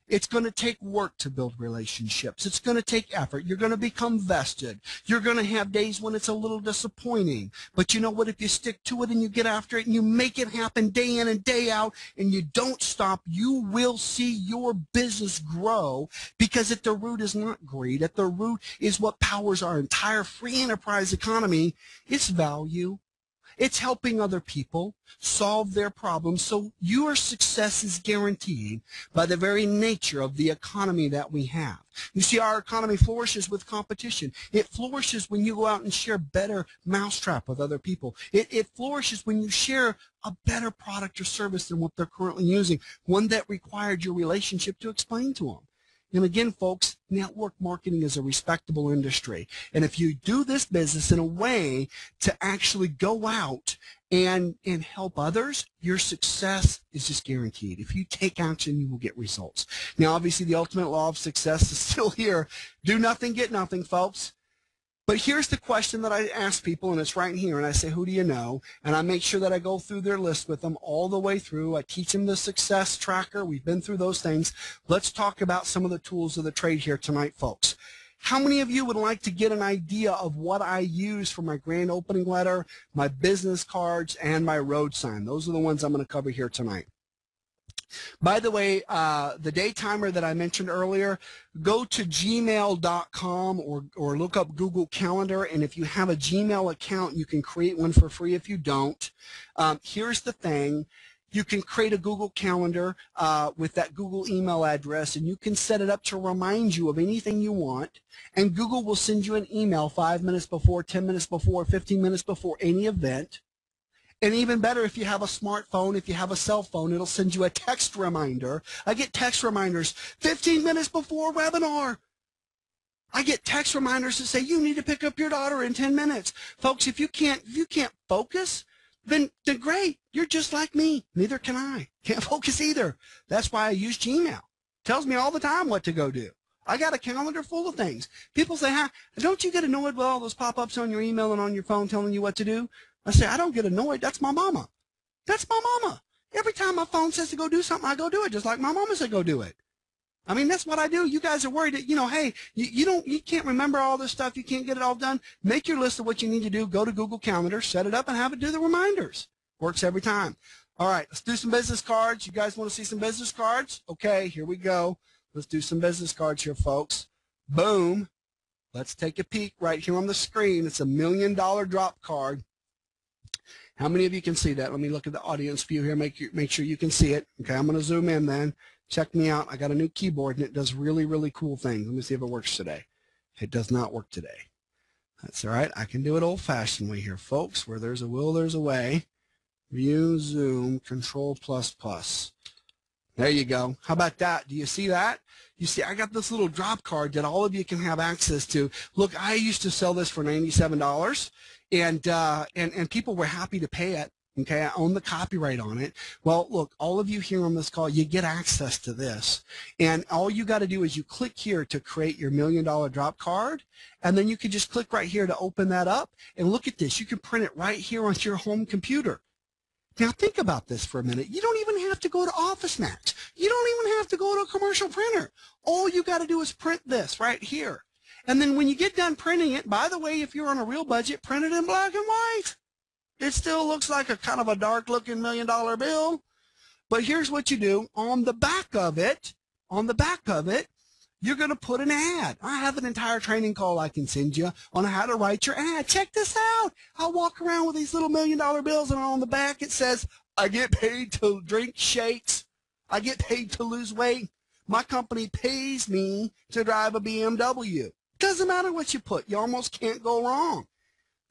It's going to take work to build relationships. It's going to take effort. You're going to become vested. You're going to have days when it's a little disappointing. But you know what? If you stick to it and you get after it and you make it happen day in and day out and you don't stop, you will see your business grow, because at the root is not greed. At the root is what powers our entire free enterprise economy. It's value. It's helping other people solve their problems, so your success is guaranteed by the very nature of the economy that we have. You see, our economy flourishes with competition. It flourishes when you go out and share better mousetrap with other people. It flourishes when you share a better product or service than what they're currently using, one that required your relationship to explain to them. And again, folks, network marketing is a respectable industry. And if you do this business in a way to actually go out and help others, your success is just guaranteed. If you take action, you will get results. Now, obviously, the ultimate law of success is still here. Do nothing, get nothing, folks. But here's the question that I ask people, and it's right here, and I say, who do you know? And I make sure that I go through their list with them all the way through. I teach them the success tracker. We've been through those things. Let's talk about some of the tools of the trade here tonight, folks. How many of you would like to get an idea of what I use for my grand opening letter, my business cards, and my road sign? Those are the ones I'm going to cover here tonight. By the way, the day timer that I mentioned earlier, go to gmail.com or look up Google Calendar, and if you have a Gmail account, you can create one for free if you don't. Here's the thing. You can create a Google Calendar with that Google email address, and you can set it up to remind you of anything you want, and Google will send you an email 5 minutes before, 10 minutes before, 15 minutes before any event. And even better, if you have a smartphone, if you have a cell phone, it'll send you a text reminder. I get text reminders 15 minutes before webinar. I get text reminders that say you need to pick up your daughter in 10 minutes. Folks, if you can't focus, then great. You're just like me. Neither can I. Can't focus either. That's why I use Gmail. Tells me all the time what to go do. I got a calendar full of things. People say, don't you get annoyed with all those pop-ups on your email and on your phone telling you what to do? I say, I don't get annoyed. That's my mama. That's my mama. Every time my phone says to go do something, I go do it, just like my mama said go do it. I mean, that's what I do. You guys are worried that, hey, you can't remember all this stuff. You can't get it all done. Make your list of what you need to do. Go to Google Calendar, set it up, and have it do the reminders. Works every time. All right, let's do some business cards. You guys want to see some business cards? Okay, here we go. Let's do some business cards here, folks. Boom. Let's take a peek right here on the screen. It's a $1 million drop card. How many of you can see that? Let me look at the audience view here. Make sure you can see it. Okay, I'm going to zoom in then. Check me out. I got a new keyboard, and it does really, really cool things. Let me see if it works today. It does not work today. That's all right. I can do it old-fashioned way here, folks. Where there's a will, there's a way. View, zoom, control, plus. There you go. How about that? Do you see that? You see, I got this little drop card that all of you can have access to. Look, I used to sell this for $97. And people were happy to pay it. Okay, I own the copyright on it. Well, look, all of you here on this call, you get access to this. And all you got to do is you click here to create your $1 million drop card. And then you can just click right here to open that up. And look at this. You can print it right here on your home computer. Now, think about this for a minute. You don't even have to go to Office Max. You don't even have to go to a commercial printer. All you got to do is print this right here. And then when you get done printing it, by the way, if you're on a real budget, print it in black and white. It still looks like a kind of a dark looking $1 million bill. But here's what you do. On the back of it, you're going to put an ad. I have an entire training call I can send you on how to write your ad. Check this out. I'll walk around with these little $1 million bills, and on the back it says, I get paid to drink shakes. I get paid to lose weight. My company pays me to drive a BMW. Doesn't matter what you put. You almost can't go wrong.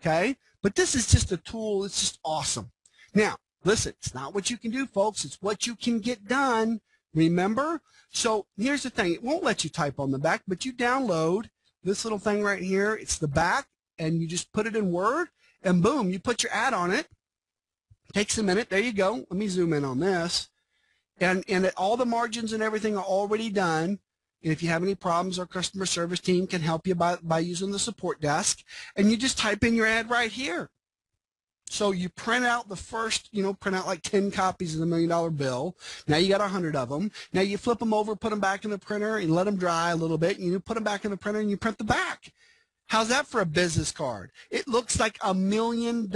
Okay? But this is just a tool. It's just awesome. Now, listen, it's not what you can do, folks. It's what you can get done. Remember? So here's the thing. It won't let you type on the back, but you download this little thing right here. It's the back, and you just put it in Word, and boom, you put your ad on it. Takes a minute. There you go. Let me zoom in on this. And all the margins and everything are already done. And if you have any problems, our customer service team can help you by using the support desk. And you just type in your ad right here. So you print out the first, print out like 10 copies of the $1 million bill. Now you got 100 of them. Now you flip them over, put them back in the printer, and let them dry a little bit. And you put them back in the printer, and you print the back. How's that for a business card? It looks like a $1 million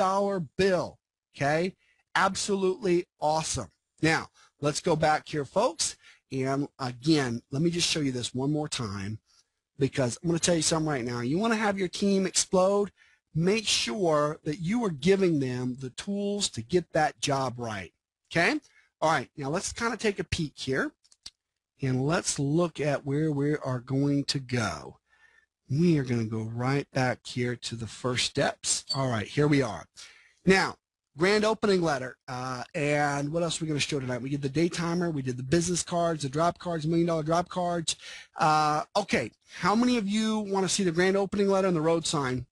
bill. Okay? Absolutely awesome. Now, let's go back here, folks. And again, let me just show you this one more time, because I'm going to tell you something right now. You want to have your team explode? Make sure that you are giving them the tools to get that job right. Okay? All right. Now, let's kind of take a peek here, and let's look at where we are going to go. We are going to go right back here to the first steps. All right. Here we are. Now, grand opening letter, and what else are we going to show tonight? We did the day timer, we did the business cards, the drop cards, $1 million drop cards. Okay, how many of you want to see the grand opening letter and the road sign?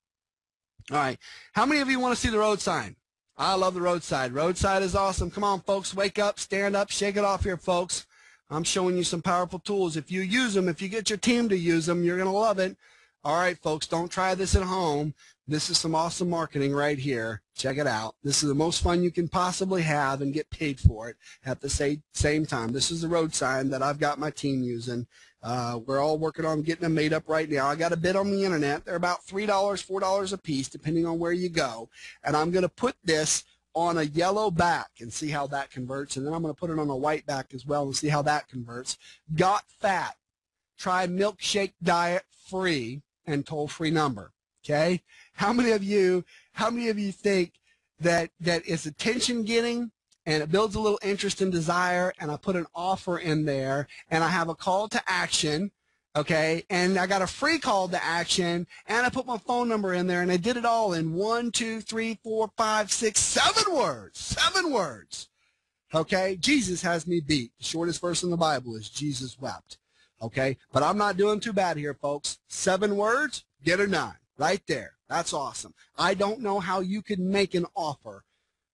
All right, how many of you want to see the road sign? I love the roadside. Roadside is awesome. Come on, folks, wake up, stand up, shake it off here, folks. I'm showing you some powerful tools. If you use them, if you get your team to use them, you're going to love it. All right, folks, don't try this at home. This is some awesome marketing right here. Check it out. This is the most fun you can possibly have and get paid for it at the same time. This is the road sign that I've got my team using. We're all working on getting them made up right now. I got a bid on the internet. They're about $3, $4 a piece, depending on where you go. And I'm going to put this on a yellow back and see how that converts. And then I'm going to put it on a white back as well and see how that converts. Got fat. Try milkshake diet free and toll-free number. Okay? How many of you think that it's attention getting and it builds a little interest and desire, and I put an offer in there and I have a call to action, okay, and I got a free call to action, and I put my phone number in there, and I did it all in 1, 2, 3, 4, 5, 6, 7 words. 7 words. Okay? Jesus has me beat. The shortest verse in the Bible is Jesus wept. Okay? But I'm not doing too bad here, folks. 7 words, get her done. Right there. That's awesome. I don't know how you can make an offer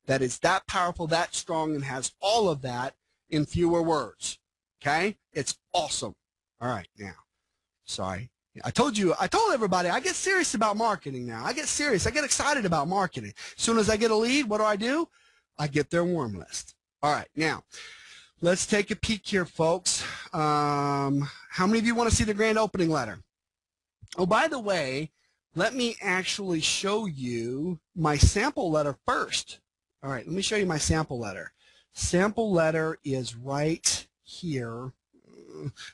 that is that powerful, that strong, and has all of that in fewer words. Okay? It's awesome. All right, now. Sorry. I told everybody, I get serious about marketing now. I get serious. I get excited about marketing. As soon as I get a lead, what do? I get their warm list. All right, now, let's take a peek here, folks. How many of you want to see the grand opening letter? Oh, by the way, let me actually show you my sample letter first. All right, let me show you my sample letter. Sample letter is right here.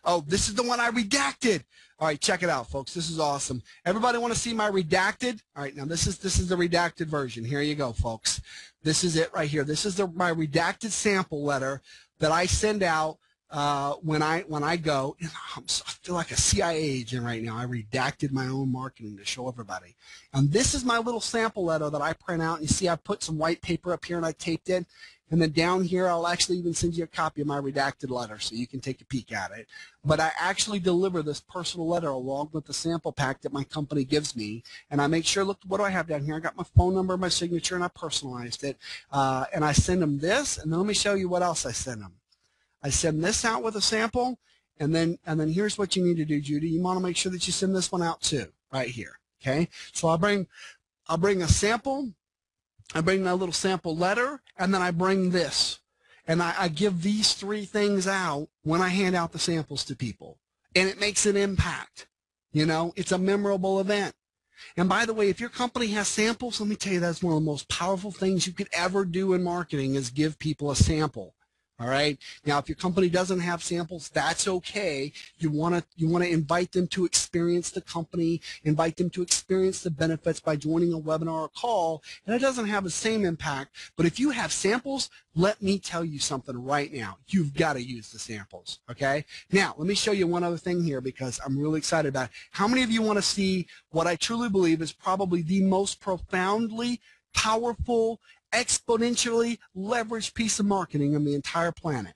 Oh, this is the one I redacted. All right, check it out, folks. This is awesome. Everybody want to see my redacted? All right, now this is the redacted version. Here you go, folks. This is it right here. This is my redacted sample letter that I send out when I go. I feel like a CIA agent right now. I redacted my own marketing to show everybody. And this is my little sample letter that I print out. You see I put some white paper up here and I taped it. And then down here, I'll actually even send you a copy of my redacted letter so you can take a peek at it. But I actually deliver this personal letter along with the sample pack that my company gives me. And I make sure, look, what do I have down here? I got my phone number, my signature, and I personalized it. And I send them this. And then let me show you what else I send them. I send this out with a sample. And then here's what you need to do, Judy. You want to make sure that you send this one out too, right here. Okay? So I'll bring a sample. I bring my little sample letter, and then I bring this. And I give these 3 things out when I hand out the samples to people. And it makes an impact. You know, it's a memorable event. And by the way, if your company has samples, let me tell you, that's one of the most powerful things you could ever do in marketing is give people a sample. All right. Now, if your company doesn't have samples, that's okay. You want to invite them to experience the company, invite them to experience the benefits by joining a webinar or call, and it doesn't have the same impact. But if you have samples, let me tell you something right now. You've got to use the samples. Okay. Now, let me show you one other thing here because I'm really excited about it. How many of you want to see what I truly believe is probably the most profoundly powerful, exponentially leveraged piece of marketing on the entire planet?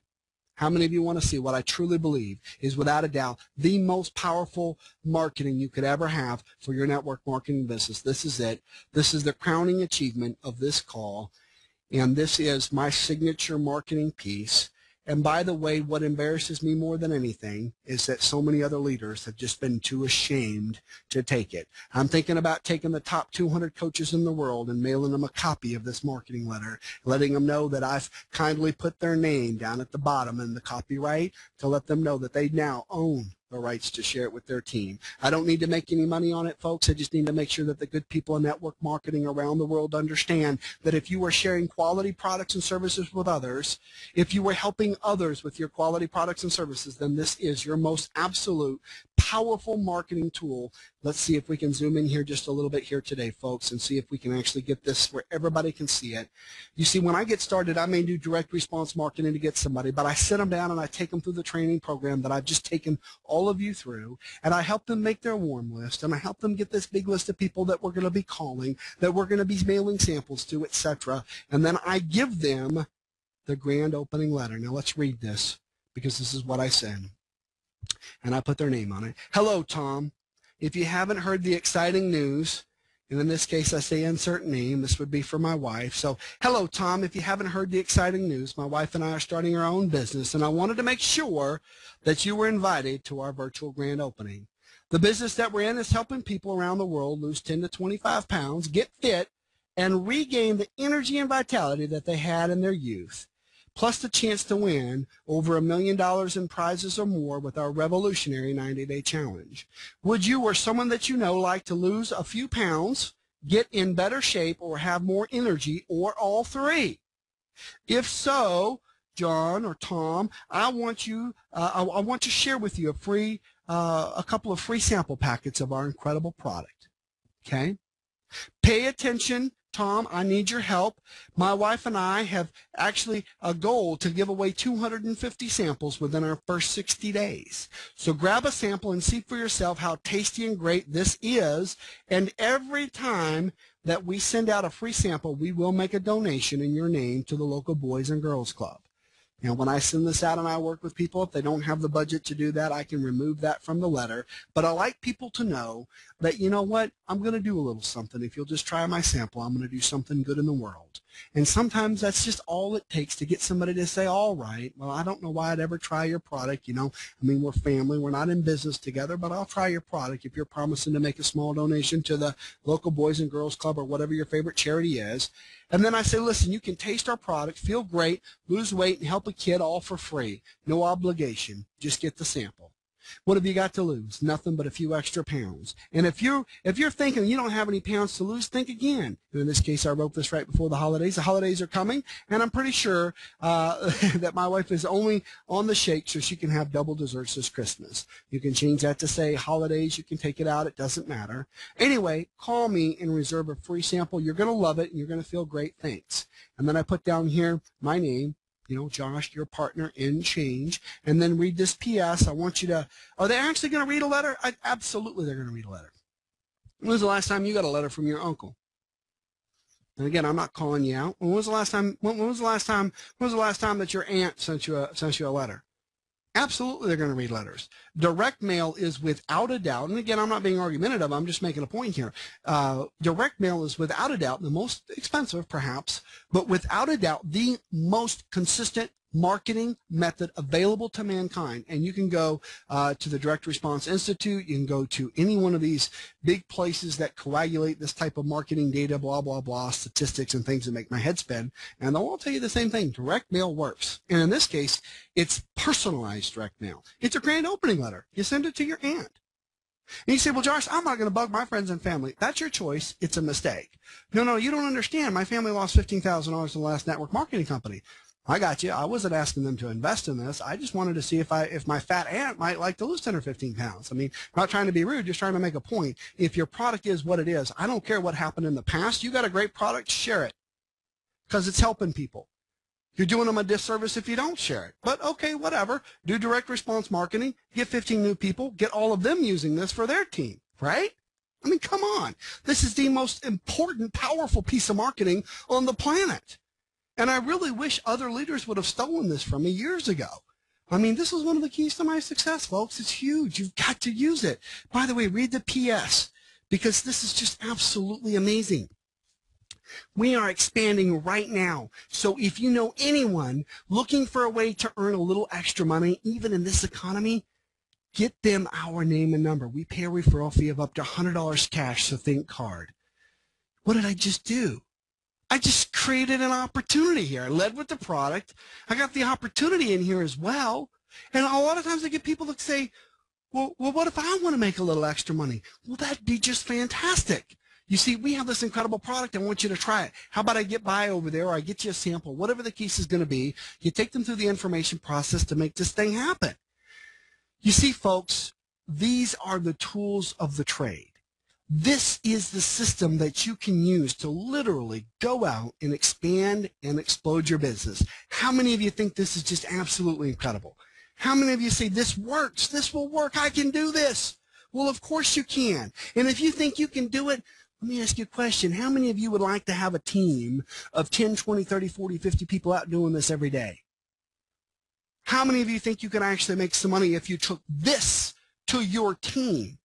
How many of you want to see what I truly believe is without a doubt the most powerful marketing you could ever have for your network marketing business? This is it. This is the crowning achievement of this call, and this is my signature marketing piece. And by the way, what embarrasses me more than anything is that so many other leaders have just been too ashamed to take it. I'm thinking about taking the top 200 coaches in the world and mailing them a copy of this marketing letter, letting them know that I've kindly put their name down at the bottom in the copyright to let them know that they now own the rights to share it with their team. I don't need to make any money on it, folks. I just need to make sure that the good people in network marketing around the world understand that if you are sharing quality products and services with others, if you are helping others with your quality products and services, then this is your most absolute powerful marketing tool. Let's see if we can zoom in here just a little bit here today, folks, and see if we can actually get this where everybody can see it. You see, when I get started, I may do direct response marketing to get somebody, but I sit them down and I take them through the training program that I've just taken all of you through, and I help them make their warm list, and I help them get this big list of people that we're going to be calling, that we're going to be mailing samples to, etc. And then I give them the grand opening letter. Now let's read this because this is what I said. And I put their name on it. Hello, Tom. If you haven't heard the exciting news, and in this case I say insert name, this would be for my wife. So, hello, Tom. If you haven't heard the exciting news, my wife and I are starting our own business, and I wanted to make sure that you were invited to our virtual grand opening. The business that we're in is helping people around the world lose 10 to 25 pounds, get fit, and regain the energy and vitality that they had in their youth, plus the chance to win over $1 million in prizes or more with our revolutionary 90-day challenge. Would you or someone that you know like to lose a few pounds, get in better shape, or have more energy, or all three? If so, John or Tom, I want to share with you a couple of free sample packets of our incredible product. Okay? Pay attention, Tom, I need your help. My wife and I have actually a goal to give away 250 samples within our first 60 days. So grab a sample and see for yourself how tasty and great this is. And every time that we send out a free sample, we will make a donation in your name to the local Boys and Girls Club. Now, when I send this out and I work with people, if they don't have the budget to do that, I can remove that from the letter. But I like people to know that, you know what, I'm going to do a little something. If you'll just try my sample, I'm going to do something good in the world. And sometimes that's just all it takes to get somebody to say, all right, well, I don't know why I'd ever try your product. You know, I mean, we're family. We're not in business together, but I'll try your product if you're promising to make a small donation to the local Boys and Girls Club or whatever your favorite charity is. And then I say, listen, you can taste our product, feel great, lose weight, and help a kid all for free. No obligation. Just get the sample. What have you got to lose? Nothing but a few extra pounds. And if you're thinking you don't have any pounds to lose, think again. And in this case, I wrote this right before the holidays. The holidays are coming, and I'm pretty sure that my wife is only on the shake so she can have double desserts this Christmas. You can change that to say holidays. You can take it out. It doesn't matter. Anyway, call me and reserve a free sample. You're going to love it, and you're going to feel great. Thanks. And then I put down here my name. You know, Josh, your partner in change, and then read this PS. I want you to, are they actually going to read a letter? Absolutely, they're going to read a letter. When was the last time you got a letter from your uncle? And again, I'm not calling you out. When was the last time that your aunt sent you a letter? Absolutely, they're going to read letters. Direct mail is without a doubt, and again, I'm not being argumentative, I'm just making a point here. Direct mail is without a doubt the most expensive, perhaps, but without a doubt the most consistent marketing method available to mankind. And you can go to the Direct Response Institute. You can go to any one of these big places that coagulate this type of marketing data, blah, blah, blah, statistics and things that make my head spin. And they'll all tell you the same thing. Direct mail works. And in this case, it's personalized direct mail. It's a grand opening letter. You send it to your aunt. And you say, well, Josh, I'm not going to bug my friends and family. That's your choice. It's a mistake. No, you don't understand. My family lost $15,000 in the last network marketing company. I got you. I wasn't asking them to invest in this. I just wanted to see if my fat aunt might like to lose 10 or 15 pounds. I mean, I'm not trying to be rude, just trying to make a point. If your product is what it is, I don't care what happened in the past. You got a great product, share it because it's helping people. You're doing them a disservice if you don't share it. But okay, whatever. Do direct response marketing, get 15 new people, get all of them using this for their team, right? I mean, come on. This is the most important, powerful piece of marketing on the planet. And I really wish other leaders would have stolen this from me years ago. I mean, this is one of the keys to my success, folks. It's huge. You've got to use it. By the way, read the PS because this is just absolutely amazing. We are expanding right now. So if you know anyone looking for a way to earn a little extra money, even in this economy, get them our name and number. We pay a referral fee of up to $100 cash, so think card. What did I just do? I just created an opportunity here. I led with the product. I got the opportunity in here as well. And a lot of times I get people that say, well, what if I want to make a little extra money? Well, that'd be just fantastic. You see, we have this incredible product. I want you to try it. How about I get by over there or I get you a sample, whatever the case is going to be. You take them through the information process to make this thing happen. You see, folks, these are the tools of the trade. This is the system that you can use to literally go out and expand and explode your business. How many of you think this is just absolutely incredible? How many of you say, this works, this will work, I can do this? Well, of course you can. And if you think you can do it, let me ask you a question. How many of you would like to have a team of 10, 20, 30, 40, 50 people out doing this every day? How many of you think you could actually make some money if you took this to your team?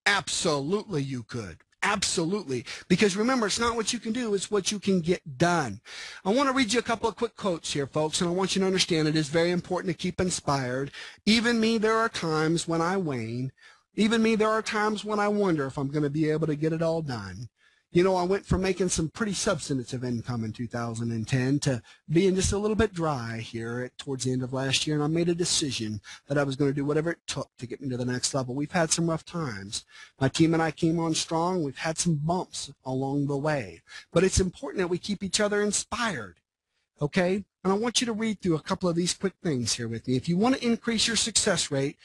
Absolutely you could. Absolutely. Because remember, it's not what you can do, it's what you can get done. I want to read you a couple of quick quotes here, folks, and I want you to understand it is very important to keep inspired. Even me, there are times when I wane. Even me, there are times when I wonder if I'm going to be able to get it all done. You know, I went from making some pretty substantive income in 2010 to being just a little bit dry here towards the end of last year, and I made a decision that I was going to do whatever it took to get me to the next level. We've had some rough times. My team and I came on strong. We've had some bumps along the way, but it's important that we keep each other inspired, okay? And I want you to read through a couple of these quick things here with me. If you want to increase your success rate,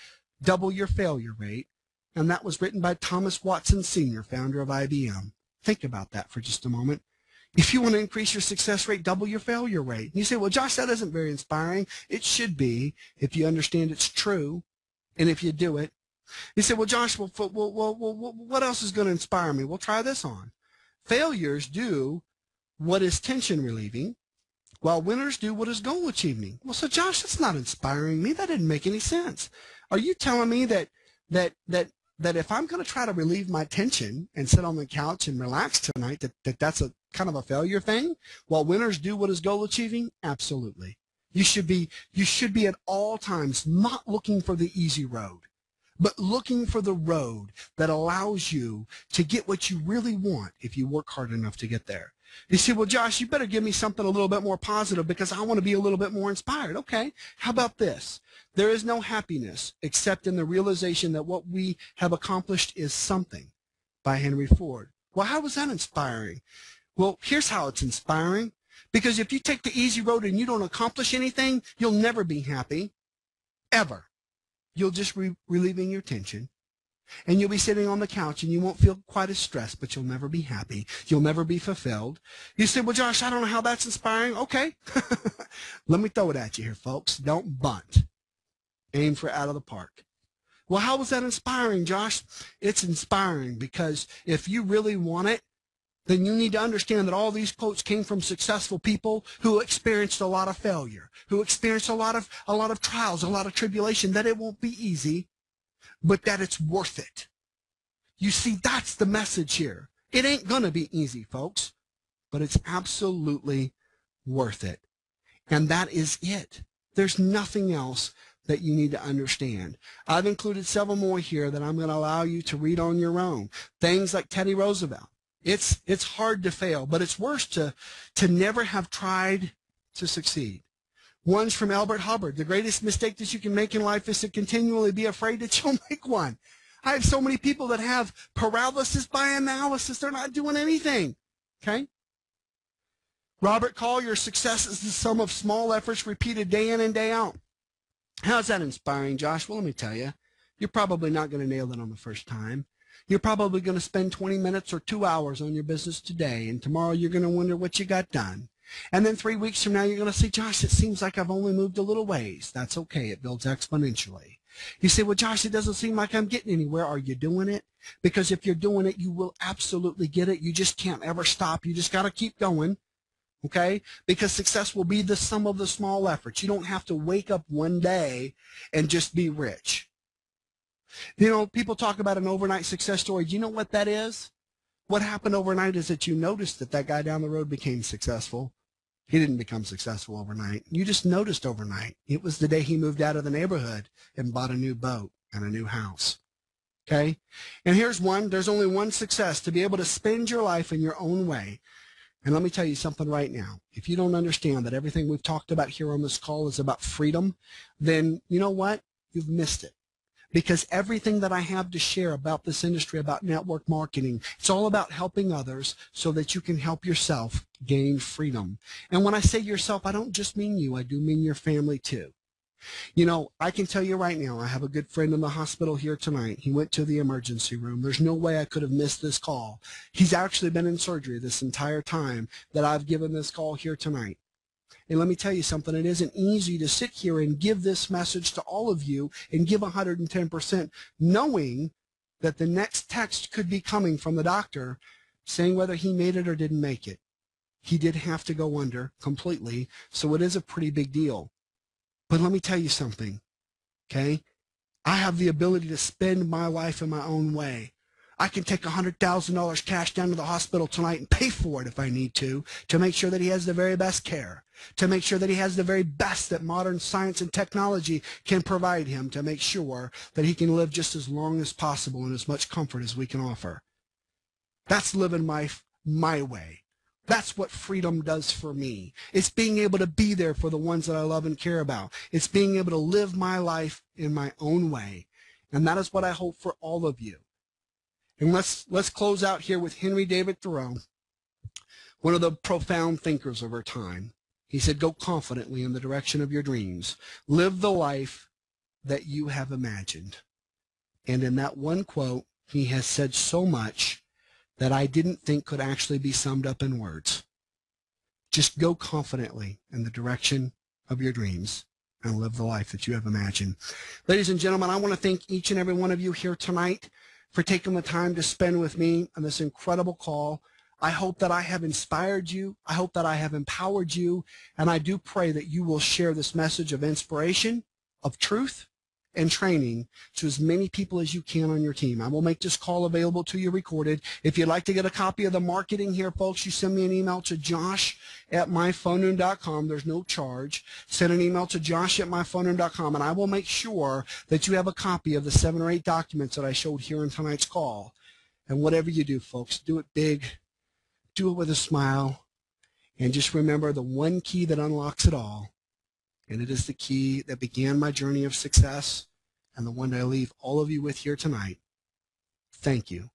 double your failure rate, and that was written by Thomas Watson Sr., founder of IBM. Think about that for just a moment. If you want to increase your success rate, double your failure rate. You say, well, Josh, that isn't very inspiring. It should be if you understand it's true and if you do it. You say, well, Josh, what else is going to inspire me? Well, try this on. Failures do what is tension relieving, while winners do what is goal achieving. Well, so Josh, that's not inspiring me. That didn't make any sense. Are you telling me that if I'm going to try to relieve my tension and sit on the couch and relax tonight, that's a kind of a failure thing? While winners do what is goal achieving? Absolutely. You should be at all times not looking for the easy road, but looking for the road that allows you to get what you really want if you work hard enough to get there. You say, well, Josh, you better give me something a little bit more positive because I want to be a little bit more inspired. Okay, how about this? There is no happiness except in the realization that what we have accomplished is something, by Henry Ford. Well, how was that inspiring? Well, here's how it's inspiring. Because if you take the easy road and you don't accomplish anything, you'll never be happy, ever. You'll just be relieving your tension. And you'll be sitting on the couch and you won't feel quite as stressed, but you'll never be happy. You'll never be fulfilled. You say, well, Josh, I don't know how that's inspiring. Okay. Let me throw it at you here, folks. Don't bunt. Aim for out of the park. Well, how was that inspiring, Josh? It's inspiring because if you really want it, then you need to understand that all these quotes came from successful people who experienced a lot of failure, who experienced a lot of trials, a lot of tribulation, that it won't be easy, but that it's worth it. You see, that's the message here. It ain't going to be easy, folks, but it's absolutely worth it. And that is it. There's nothing else that you need to understand. I've included several more here that I'm going to allow you to read on your own. Things like Teddy Roosevelt. It's hard to fail, but it's worse to never have tried to succeed. One's from Albert Hubbard. The greatest mistake that you can make in life is to continually be afraid that you'll make one. I have so many people that have paralysis by analysis. They're not doing anything. Okay? Robert Collier's success is the sum of small efforts repeated day in and day out. How's that inspiring, Josh? Well, let me tell you, you're probably not going to nail it on the first time. You're probably going to spend 20 minutes or 2 hours on your business today, and tomorrow you're going to wonder what you got done. And then 3 weeks from now, you're going to say, Josh, it seems like I've only moved a little ways. That's okay. It builds exponentially. You say, well, Josh, it doesn't seem like I'm getting anywhere. Are you doing it? Because if you're doing it, you will absolutely get it. You just can't ever stop. You just got to keep going. Okay? Because success will be the sum of the small efforts. You don't have to wake up one day and just be rich. You know, people talk about an overnight success story. Do you know what that is? What happened overnight is that you noticed that that guy down the road became successful. He didn't become successful overnight. You just noticed overnight. It was the day he moved out of the neighborhood and bought a new boat and a new house. Okay? And here's one. There's only one success: to be able to spend your life in your own way. And let me tell you something right now. If you don't understand that everything we've talked about here on this call is about freedom, then you know what? You've missed it. Because everything that I have to share about this industry, about network marketing, it's all about helping others so that you can help yourself gain freedom. And when I say yourself, I don't just mean you. I do mean your family too. You know, I can tell you right now, I have a good friend in the hospital here tonight. He went to the emergency room. There's no way I could have missed this call. He's actually been in surgery this entire time that I've given this call here tonight. And let me tell you something, it isn't easy to sit here and give this message to all of you and give 110%, knowing that the next text could be coming from the doctor saying whether he made it or didn't make it. He did have to go under completely, so it is a pretty big deal. But let me tell you something, okay? I have the ability to spend my life in my own way. I can take $100,000 cash down to the hospital tonight and pay for it if I need to make sure that he has the very best care, to make sure that he has the very best that modern science and technology can provide him, to make sure that he can live just as long as possible and as much comfort as we can offer. That's living life my way. That's what freedom does for me. It's being able to be there for the ones that I love and care about. It's being able to live my life in my own way. And that is what I hope for all of you. And let's close out here with Henry David Thoreau, one of the profound thinkers of our time. He said, go confidently in the direction of your dreams. Live the life that you have imagined. And in that one quote, he has said so much that I didn't think could actually be summed up in words. Just go confidently in the direction of your dreams and live the life that you have imagined. Ladies and gentlemen, I want to thank each and every one of you here tonight for taking the time to spend with me on this incredible call. I hope that I have inspired you. I hope that I have empowered you. And I do pray that you will share this message of inspiration, of truth, and training to as many people as you can on your team. I will make this call available to you recorded. If you'd like to get a copy of the marketing here, folks, you send me an email to josh@myphoneroom.com. There's no charge. Send an email to josh@myphoneroom.com, and I will make sure that you have a copy of the 7 or 8 documents that I showed here in tonight's call. And whatever you do, folks, do it big. Do it with a smile. And just remember the one key that unlocks it all. And it is the key that began my journey of success and the one that I leave all of you with here tonight. Thank you.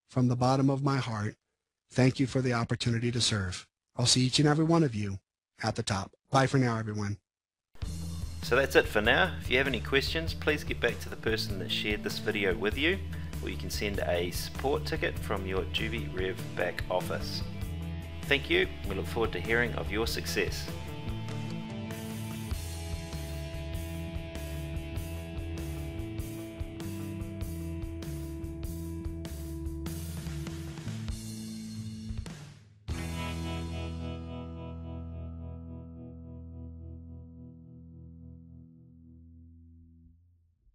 From the bottom of my heart, thank you for the opportunity to serve. I'll see each and every one of you at the top. Bye for now, everyone. So that's it for now. If you have any questions, please get back to the person that shared this video with you, or you can send a support ticket from your JubiRev back office. Thank you. We look forward to hearing of your success.